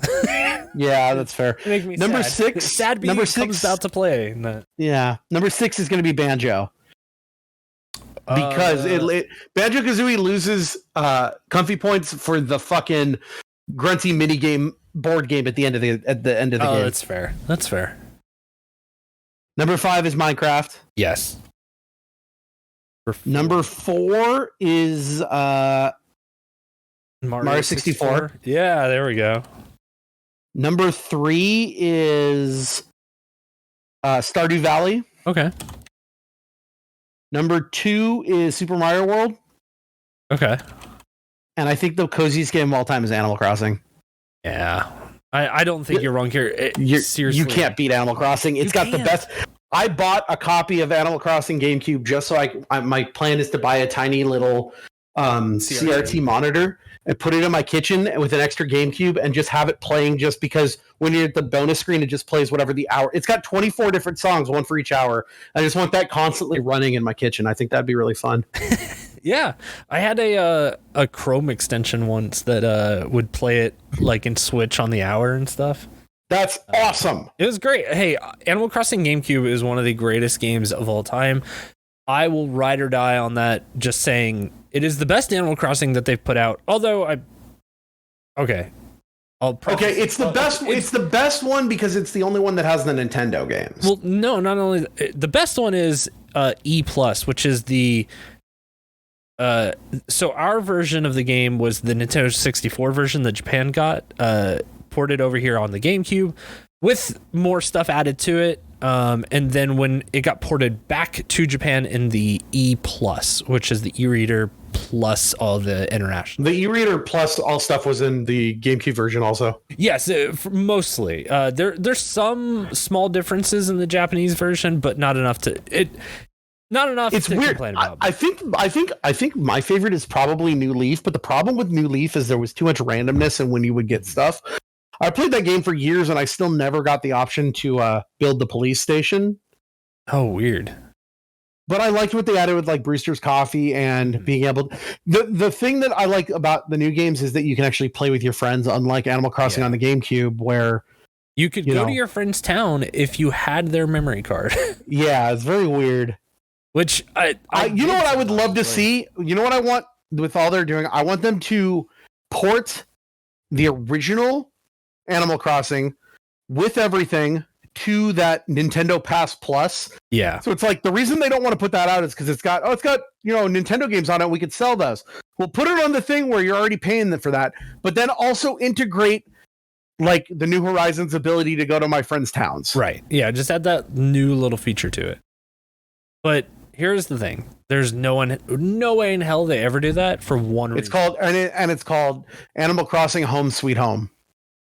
Yeah, that's fair. Make me number sad. 6. Sad number being 6 comes out to play. Yeah, number 6 is going to be Banjo. Because Banjo-Kazooie loses comfy points for the fucking grunty mini game board game at the end of the game. That's fair. That's fair. Number 5 is Minecraft. Yes. Number 4 is Mario 64. Yeah, there we go. Number 3 is Stardew Valley. Okay. Number 2 is Super Mario World. Okay. And I think the coziest game of all time is Animal Crossing. Yeah. I don't think you're wrong here. Seriously. You can't beat Animal Crossing. It's got the best. I bought a copy of Animal Crossing GameCube just so my plan is to buy a tiny little CRT monitor and put it in my kitchen with an extra GameCube and just have it playing just because when you're at the bonus screen, it just plays whatever the hour. It's got 24 different songs, one for each hour. I just want that constantly running in my kitchen. I think that'd be really fun. Yeah. I had a Chrome extension once that would play it like in Switch on the hour and stuff. That's awesome. It was great. Hey, Animal Crossing GameCube is one of the greatest games of all time. I will ride or die on that, just saying it is the best Animal Crossing that they've put out. Although it's the best. It's the best one because it's the only one that has the Nintendo games. Well, no, not only the best one is E+, which is the so our version of the game was the Nintendo 64 version that Japan got ported over here on the GameCube with more stuff added to it. And then when it got ported back to Japan in the E+, which is the e-reader plus all the international. The e-reader plus all stuff was in the GameCube version also. Yes, mostly. There's some small differences in the Japanese version, but not enough to It's weird. Complain about. I think my favorite is probably New Leaf, but the problem with New Leaf is there was too much randomness and when you would get stuff. I played that game for years and I still never got the option to build the police station. Oh, weird. But I liked what they added with like Brewster's Coffee and being able the thing that I like about the new games is that you can actually play with your friends, unlike Animal Crossing on the GameCube where you could go to your friend's town if you had their memory card. Yeah, it's very weird. Which you know what I would love to see? You know what I want with all they're doing? I want them to port the original Animal Crossing with everything to that Nintendo Pass Plus. Yeah. So it's like the reason they don't want to put that out is because it's got Nintendo games on it. We could sell those. We'll put it on the thing where you're already paying for that, but then also integrate like the New Horizons ability to go to my friends' towns. Right. Yeah. Just add that new little feature to it. But here's the thing: there's no way in hell they ever do that for one reason. It's called Animal Crossing Home Sweet Home.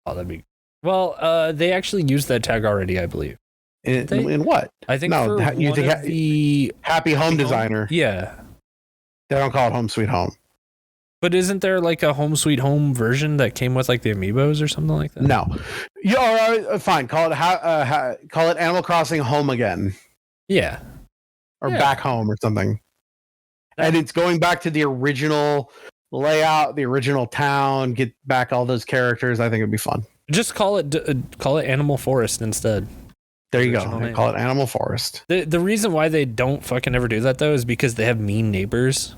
Oh, that'd be they actually used that tag already, I believe. In what? I think the Happy Home Designer. Yeah, they don't call it Home Sweet Home. But isn't there like a Home Sweet Home version that came with like the amiibos or something like that? No. Fine. Call it Animal Crossing Home Again. Yeah. Or Back Home or something. And it's going back to the original layout, the original town, get back all those characters. I think it'd be fun. Just call it Animal Forest instead. There you go. Call it Animal Forest. The reason why they don't fucking ever do that though is because they have mean neighbors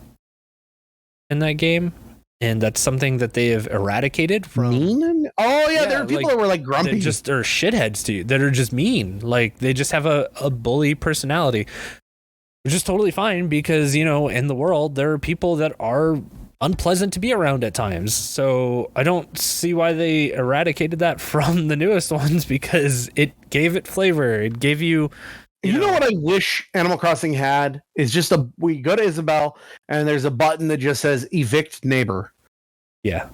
in that game. And that's something that they have eradicated from. Mean? Oh yeah, there are people that were like grumpy. That just are shitheads to you. That are just mean. Like they just have a bully personality. Which is totally fine because, in the world, there are people that are unpleasant to be around at times. So I don't see why they eradicated that from the newest ones because it gave it flavor. It gave you You know what I wish Animal Crossing had is just we go to Isabel and there's a button that just says evict neighbor. Yeah.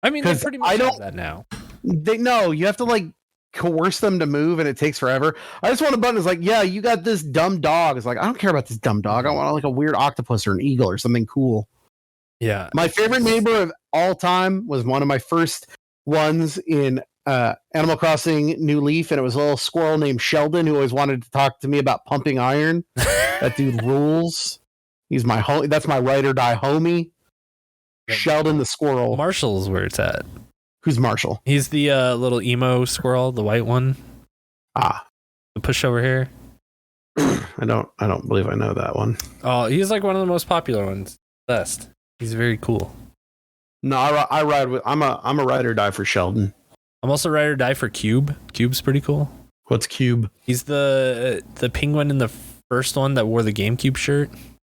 I mean, they pretty much have that now. You have to like coerce them to move and it takes forever. I just want a button that's like, yeah, you got this dumb dog. It's like, I don't care about this dumb dog. I want like a weird octopus or an eagle or something cool. Yeah. My favorite neighbor of all time was one of my first ones in Animal Crossing New Leaf, and it was a little squirrel named Sheldon who always wanted to talk to me about pumping iron. That dude rules. He's that's my ride or die homie. Sheldon the squirrel. Marshall's where it's at. Who's Marshall? He's the little emo squirrel, the white one. The pushover hair. I don't believe I know that one. Oh, he's like one of the most popular ones. Best. He's very cool. No, I ride with. I'm a ride or die for Sheldon. I'm also ride or die for Cube. Cube's pretty cool. What's Cube? He's the penguin in the first one that wore the GameCube shirt.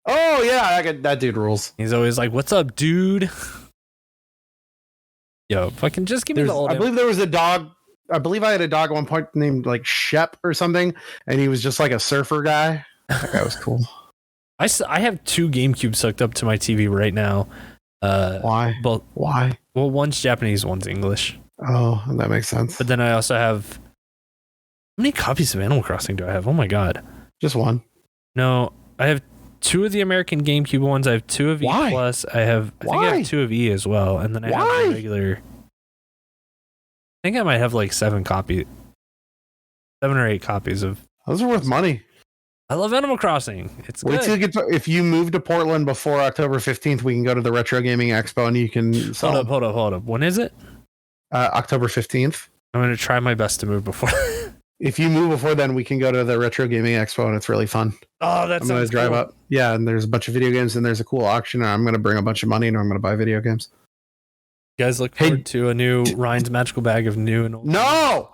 Oh yeah, that dude rules. He's always like, "What's up, dude?" Yo, fucking just give me the old. I believe there was a dog. I believe I had a dog at one point named like Shep or something, and he was just like a surfer guy. That guy was cool. I have 2 GameCubes hooked up to my TV right now. Why? Why? Well, one's Japanese, one's English. Oh, that makes sense. But then I also have. How many copies of Animal Crossing do I have? Oh my god. Just one. No, I have 2 of the American GameCube ones. I have 2 of E Plus. I think I have 2 of E as well, and then I have the regular. I think I might have like 7 or 8 copies of. Those are worth money. I love Animal Crossing. It's Wait till you get if you move to Portland before October 15th, we can go to the Retro Gaming Expo and you can sell. Hold up. When is it? October 15th. I'm going to try my best to move before. If you move before then, we can go to the Retro Gaming Expo and it's really fun. Oh, that's. I'm going to drive up. Yeah, and there's a bunch of video games and there's a cool auction. And I'm going to bring a bunch of money and I'm going to buy video games. You guys look forward to a new Ryan's Magical Bag of new and old. No!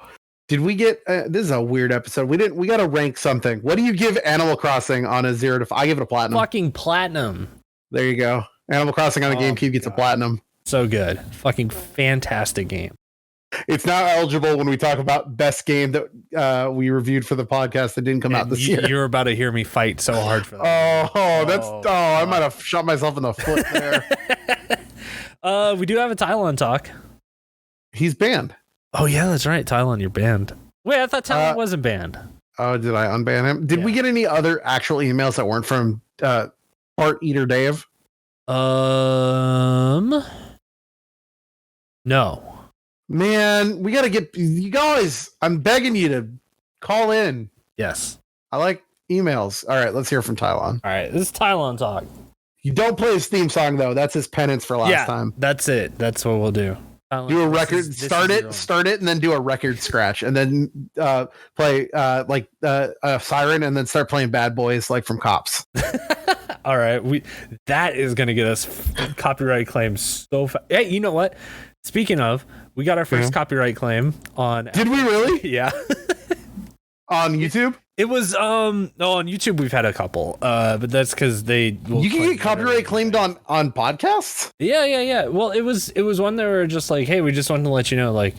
Did we get this is a weird episode. We got to rank something. What do you give Animal Crossing on a 0 to 5? I give it a platinum. Fucking platinum. There you go. Animal Crossing on the GameCube gets a platinum. So good. Fucking fantastic game. It's now eligible when we talk about best game that we reviewed for the podcast that didn't come out this year. You're about to hear me fight so hard for that. I might have shot myself in the foot there. We do have a Tylon talk. He's banned. Oh yeah, that's right. Tylon, you're banned. Wait, I thought Tylon wasn't banned. Oh, did I unban him? Did we get any other actual emails that weren't from Art Eater Dave? No. Man, we got to get you guys. I'm begging you to call in. Yes. I like emails. All right, let's hear from Tylon. All right, this is Tylon talk. You don't play his theme song though. That's his penance for last time. That's it. That's what we'll do. Do a record. Start it, and then do a record scratch, and then play a siren, and then start playing Bad Boys like from Cops. All right, that is gonna get us copyright claims so fast. Hey, you know what? Speaking of, we got our first copyright claim on. Did we really? Yeah. On YouTube? It was no, on YouTube we've had a couple, but that's because you can get copyright claimed on podcasts. Yeah. Well, it was one that were just like, hey, we just wanted to let you know, like,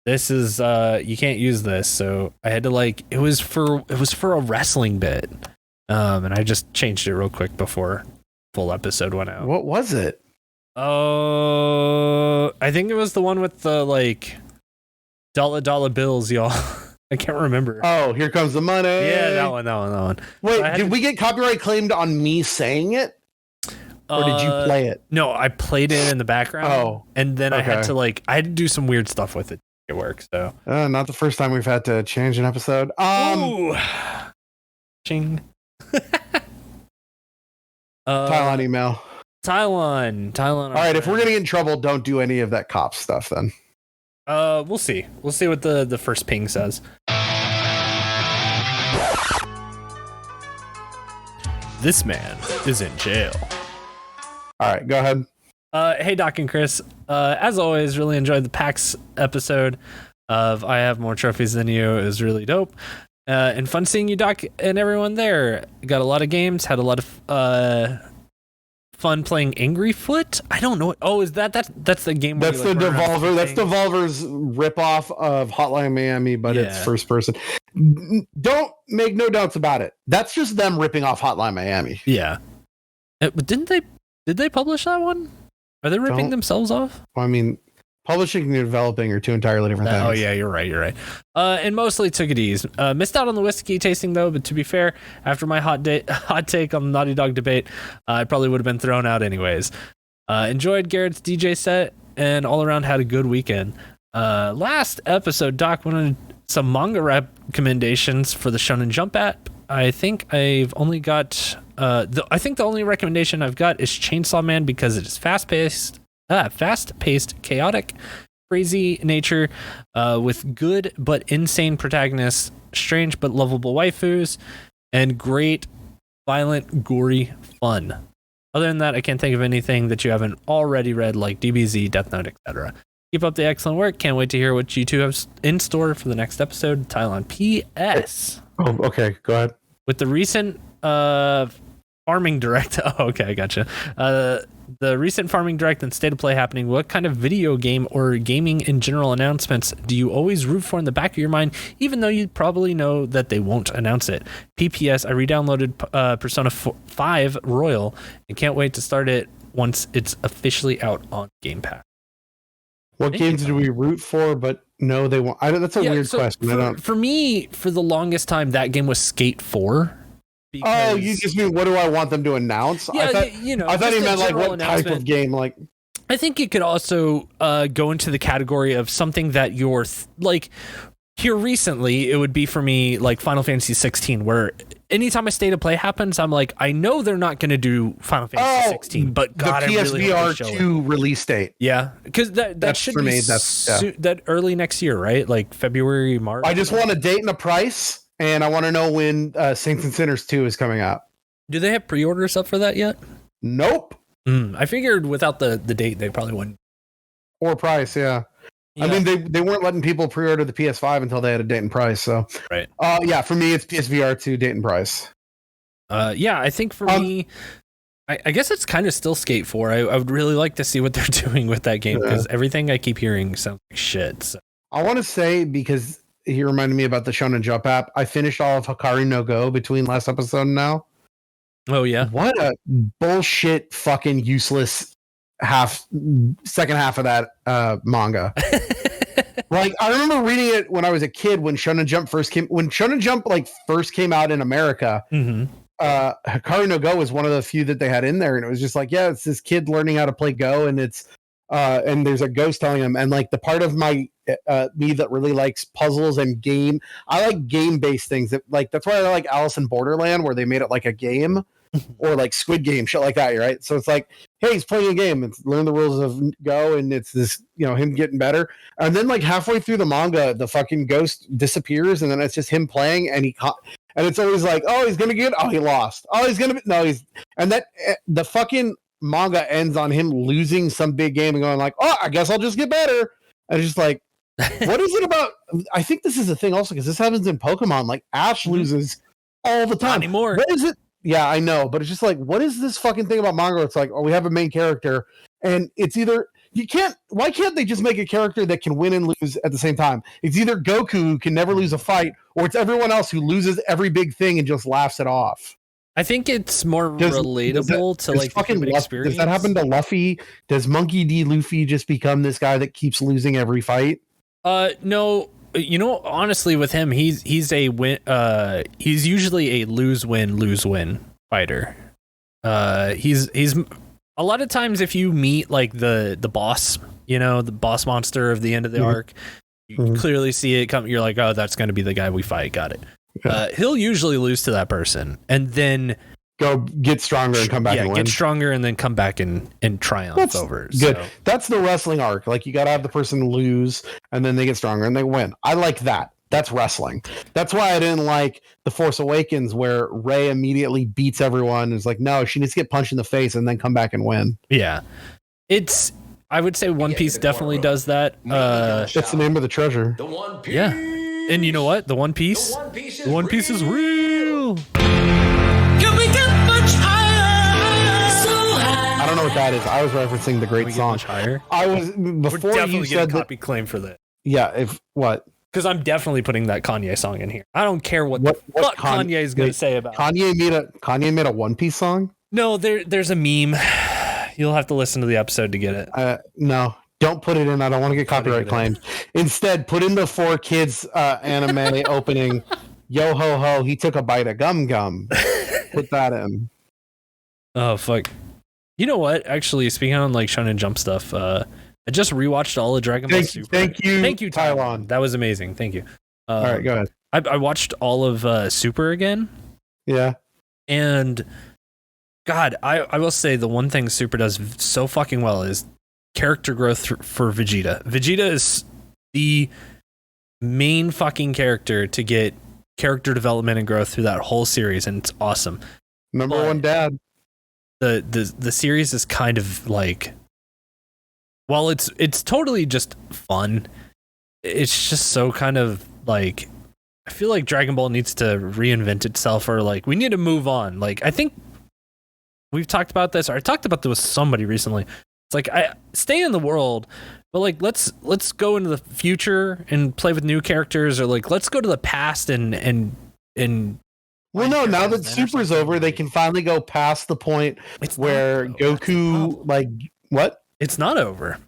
this is you can't use this. So I had to it was for a wrestling bit, and I just changed it real quick before full episode went out. What was it? I think it was the one with the dollar bills, y'all. I can't remember. Oh, here comes the money. Yeah, that one. Wait, did we get copyright claimed on me saying it? Or did you play it? No, I played it in the background. Oh. And then I had to I had to do some weird stuff with it to make it work. So not the first time we've had to change an episode. Ooh. Ching. Tylon email. Tylon. All right, if we're gonna get in trouble, don't do any of that cop stuff then. We'll see. We'll see what the first ping says. This man is in jail. All right, go ahead. Hey, Doc and Chris. As always, really enjoyed the PAX episode of I Have More Trophies Than You. It was really dope. And fun seeing you, Doc, and everyone there. Got a lot of games, had a lot of fun playing Angry Foot. I don't know. Oh, is that's the game? That's the Devolver. That's Devolver's ripoff of Hotline Miami, but it's first person. Don't make no doubts about it. That's just them ripping off Hotline Miami. Yeah. Did they publish that one? Are they ripping themselves off? I mean, publishing and developing are two entirely different things. Oh yeah, you're right. And mostly took it easy. Missed out on the whiskey tasting though, but to be fair, after my hot take on the Naughty Dog debate, I probably would have been thrown out anyways. Enjoyed Garrett's DJ set and all around had a good weekend. Last episode, Doc wanted some manga recommendations for the Shonen Jump app. I think I've only got I think the only recommendation I've got is Chainsaw Man because it is fast-paced, chaotic, crazy nature with good but insane protagonists, strange but lovable waifus, and great, violent, gory fun. Other than that, I can't think of anything that you haven't already read, like DBZ, Death Note, etc. Keep up the excellent work. Can't wait to hear what you two have in store for the next episode. Tylon P.S. Oh, okay. Go ahead. With the recent farming direct, I gotcha. The recent farming direct and state of play happening, what kind of video game or gaming in general announcements do you always root for in the back of your mind, even though you probably know that they won't announce it? PPS, I re-downloaded Persona 5 Royal and can't wait to start it once it's officially out on Game Pass. What games do we root for, but no, they won't? That's a weird question. For me, for the longest time, that game was Skate 4. Oh, you just mean what do I want them to announce? Yeah, I thought he meant like what type of game. Like, I think it could also go into the category of something that you're like. Here recently, it would be for me like Final Fantasy 16, where anytime a state of play happens, I'm like, I know they're not going to do Final Fantasy 16, but God, the PSVR 2 release date. Yeah, because that should be that early next year, right? Like February, March. I just want a date and a price. And I want to know when Saints and Sinners 2 is coming out. Do they have pre-orders up for that yet? Nope. I figured without the date, they probably wouldn't. Or price, yeah. I mean, they weren't letting people pre-order the PS5 until they had a date and price. So, right. Yeah, for me, it's PSVR 2 date and price. Yeah, I think for me, I guess it's kind of still Skate 4. I would really like to see what they're doing with that game because everything I keep hearing sounds like shit. So. I want to say because he reminded me about the Shonen Jump app. I finished all of Hikari no Go between last episode and now. Oh yeah. What a bullshit fucking useless second half of that manga. Like I remember reading it when I was a kid when Shonen Jump first came out in America. Mm-hmm. Hikari no Go was one of the few that they had in there, and it was just like, yeah, it's this kid learning how to play Go, and it's and there's a ghost telling him, and like the part of my me that really likes puzzles and game, I like game-based things. That's why I like Alice in Borderland, where they made it like a game, or like Squid Game, shit like that, right? So it's like, hey, he's playing a game, and learn the rules of Go, and it's this, him getting better. And then like halfway through the manga, the fucking ghost disappears, and then it's just him playing, and and it's always like, oh, he's gonna get, oh, he lost, oh, he's gonna be, no, he's, and that the fucking manga ends on him losing some big game and going like, oh, I guess I'll just get better. And it's just like, what is it about? I think this is a thing also because this happens in Pokemon. Like Ash loses all the time. Not anymore. What is it? Yeah, I know, but it's just like, what is this fucking thing about manga? It's like, oh, we have a main character, and it's either why can't they just make a character that can win and lose at the same time? It's either Goku who can never lose a fight, or it's everyone else who loses every big thing and just laughs it off. I think it's more relatable to like the human experience. Does that happen to Luffy? Does Monkey D. Luffy just become this guy that keeps losing every fight? No. Honestly, with him, he's a win. He's usually a lose-win fighter. He's a lot of times if you meet like the boss, the boss monster of the end of the arc, you clearly see it come. You're like, oh, that's going to be the guy we fight. Got it. He'll usually lose to that person and then go get stronger and come back and win. Get stronger and then come back and triumph. That's over. Good. So. That's the wrestling arc. Like you got to have the person lose and then they get stronger and they win. I like that. That's wrestling. That's why I didn't like The Force Awakens where Rey immediately beats everyone. It's like, no, she needs to get punched in the face and then come back and win. Yeah. I would say One Piece definitely does that. That's the name of the treasure. The One Piece. Yeah. And you know what? The One Piece is real. Can we get much higher? So high. what that is. I was referencing the great song. Much higher. I was We're before definitely you getting said that. copy claim for that. Yeah. If what? Because I'm definitely putting that Kanye song in here. I don't care what What Kanye is going to say about it. Kanye made a One Piece song. No, there's a meme. You'll have to listen to the episode to get it. No, don't put it in. I don't want to get copyright claimed. Instead, put in the 4 Kids anime opening. Yo ho ho, he took a bite of gum gum. Put that in. Oh fuck. You know what? Actually, speaking on like Shonen Jump stuff, I just rewatched all of Dragon Ball Super. Thank you, Taiwan. That was amazing. Thank you. All right, go ahead. I watched all of Super again. Yeah. And God, I will say the one thing Super does so fucking well is character growth for Vegeta. Vegeta is the main fucking character to get character development and growth through that whole series, and it's awesome. Number one dad. The series is kind of like, well, it's totally just fun. It's just so kind of like, I feel like Dragon Ball needs to reinvent itself, or like we need to move on. Like I think we've talked about this, or I talked about this with somebody recently. It's like I stay in the world, but like let's go into the future and play with new characters, or like let's go to the past and well, no, now that Super's over, they can finally go past the point where Goku, like, what? It's not over.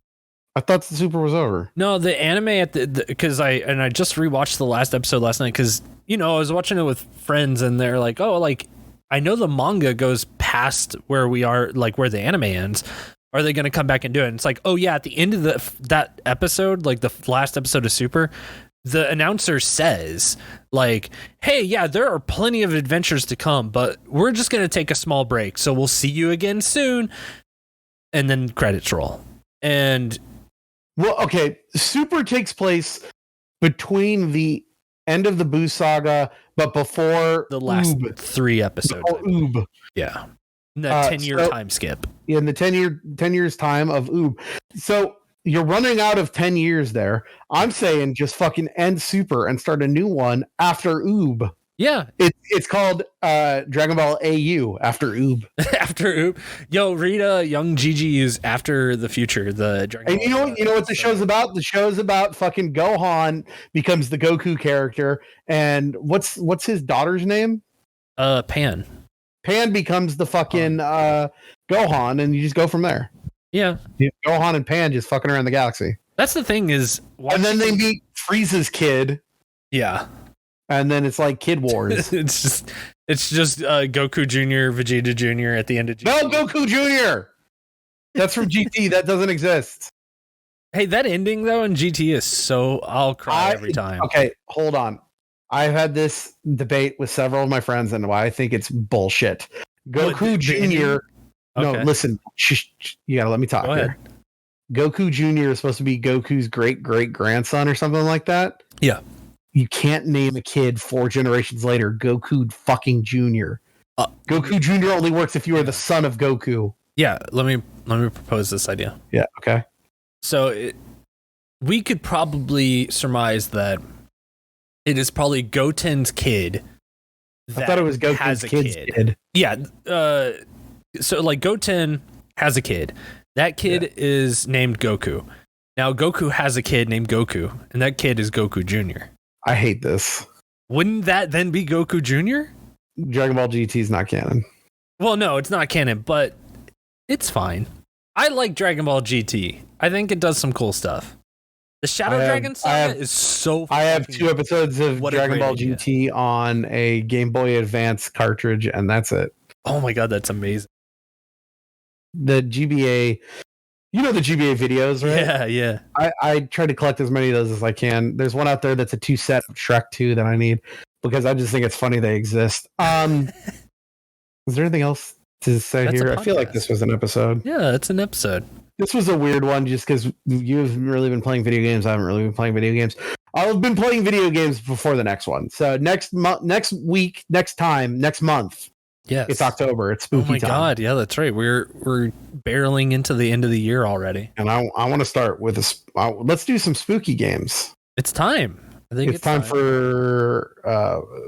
I thought the Super was over. No, the anime at because I just rewatched the last episode last night because I was watching it with friends and they're like, oh, like I know the manga goes past where we are, like where the anime ends. Are they going to come back and do it? And it's like, oh yeah, at the end of that episode, like the last episode of Super, the announcer says like, hey, yeah, there are plenty of adventures to come, but we're just going to take a small break. So we'll see you again soon. And then credits roll. And well, okay, Super takes place between the end of the Boo saga, but before the last Oob. 3 episodes. Oob. Yeah. The 10-year time skip. In the 10 years time of Oob. So you're running out of 10 years there. I'm saying just fucking end Super and start a new one after Oob. Yeah. It's called Dragon Ball AU after Oob. After Oob. Yo, read Young GGU's After the Future, the Dragon Ball. And you know what the show's about? The show's about fucking Gohan becomes the Goku character. And what's his daughter's name? Pan. Pan becomes the fucking Gohan, and you just go from there. Yeah. Gohan and Pan just fucking around the galaxy. That's the thing is... And then they meet Frieza's kid. Yeah. And then it's like Kid Wars. it's just Goku Jr., Vegeta Jr. at the end of GT. No, Goku Jr. That's from GT. That doesn't exist. Hey, that ending, though, in GT is so... I'll cry every time. Okay, hold on. I've had this debate with several of my friends and why I think it's bullshit. Goku Jr. No, listen. You gotta let me talk here. Goku Jr. is supposed to be Goku's great-great-grandson or something like that. Yeah. You can't name a kid 4 generations later Goku fucking Jr. Goku Jr. only works if you are the son of Goku. Yeah, let me propose this idea. Yeah, okay. So we could probably surmise that it is probably Goten's kid. I thought it was Goku's kid. Yeah. So like Goten has a kid. That kid is named Goku. Now Goku has a kid named Goku, and that kid is Goku Jr. I hate this. Wouldn't that then be Goku Jr.? Dragon Ball GT is not canon. Well, no, it's not canon, but it's fine. I like Dragon Ball GT. I think it does some cool stuff. The Shadow Dragon saga is so I have 2 episodes of Dragon Ball GT on a Game Boy Advance cartridge, and that's it. Oh my god, that's amazing. The GBA, you know the GBA videos, right? Yeah. I try to collect as many of those as I can. There's one out there that's a 2 set of Shrek 2 that I need because I just think it's funny they exist. Is there anything else to say here? I feel like this was an episode. Yeah, it's an episode. This was a weird one just because you've really been playing video games. I haven't really been playing video games. I've been playing video games before the next one. So next week, next month. Yes. It's October. It's spooky time. Oh my god, yeah, that's right. We're barreling into the end of the year already. And I want to start with let's do some spooky games. It's time. I think it's time for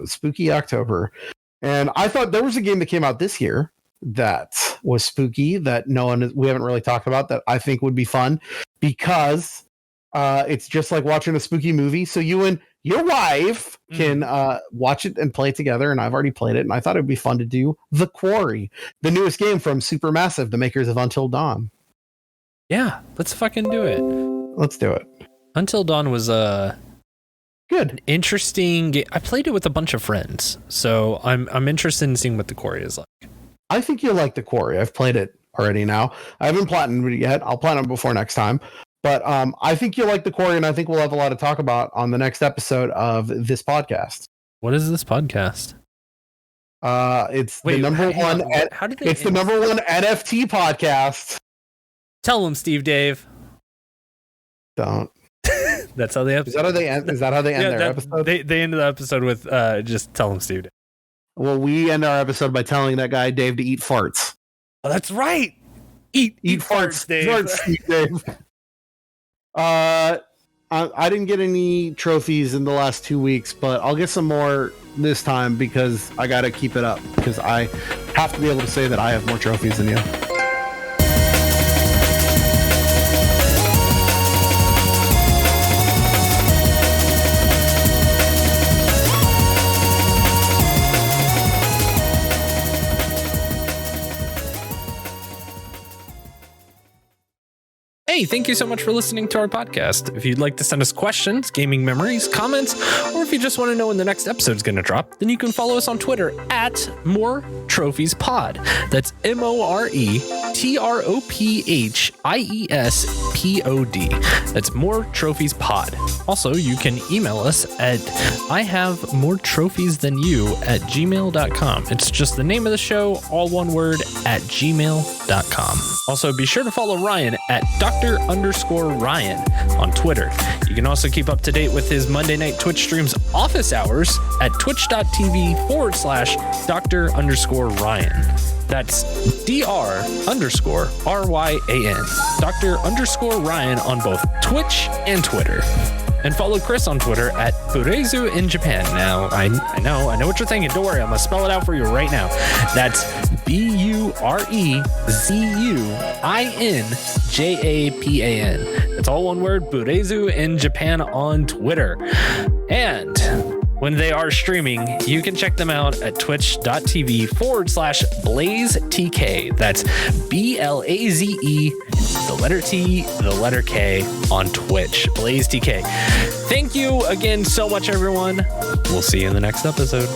spooky October. And I thought there was a game that came out this year that was spooky that we haven't really talked about that I think would be fun because it's just like watching a spooky movie. So you and your wife can watch it and play it together. And I've already played it, and I thought it'd be fun to do The Quarry, the newest game from Supermassive, the makers of Until Dawn. Yeah, let's fucking do it. Let's do it. Until Dawn was good, an interesting game. I played it with a bunch of friends, so I'm interested in seeing what The Quarry is like. I think you'll like The Quarry. I've played it already now. I haven't platinumed it yet. I'll platinum before next time. But I think you'll like The Quarry, and I think we'll have a lot to talk about on the next episode of this podcast. What is this podcast? It's the number one NFT podcast. Tell them, Steve Dave. Don't. That's how they end. Is that how they end? Is that how they end their episode? They end the episode with just tell them, Steve Dave. Well, we end our episode by telling that guy Dave to eat farts. Oh, that's right. Eat farts, Dave. Farts, Dave. I didn't get any trophies in the last 2 weeks, but I'll get some more this time because I got to keep it up because I have to be able to say that I have more trophies than you. Hey, thank you so much for listening to our podcast. If you'd like to send us questions, gaming memories, comments, or if you just want to know when the next episode's going to drop, then you can follow us on Twitter at moretrophiespod. That's MORETROPHIESPOD. That's More Trophies Pod. Also, you can email us at ihavemoretrophiesthanyou@gmail.com. It's just the name of the show, all one word, at gmail.com. Also, be sure to follow Ryan at Dr._Ryan on Twitter. You can also keep up to date with his Monday night Twitch streams office hours at twitch.tv/Dr._Ryan. That's Dr._RYAN. Dr._Ryan on both Twitch and Twitter. And follow Chris on Twitter at Burezu in Japan. Now, I know what you're thinking. Don't worry, I'm going to spell it out for you right now. That's BUREZUINJAPAN. It's all one word, Burezu in Japan on Twitter. And when they are streaming, you can check them out at twitch.tv/BlazeTK. That's BLAZE, the letter T, the letter K on Twitch. BlazeTK. Thank you again so much, everyone. We'll see you in the next episode.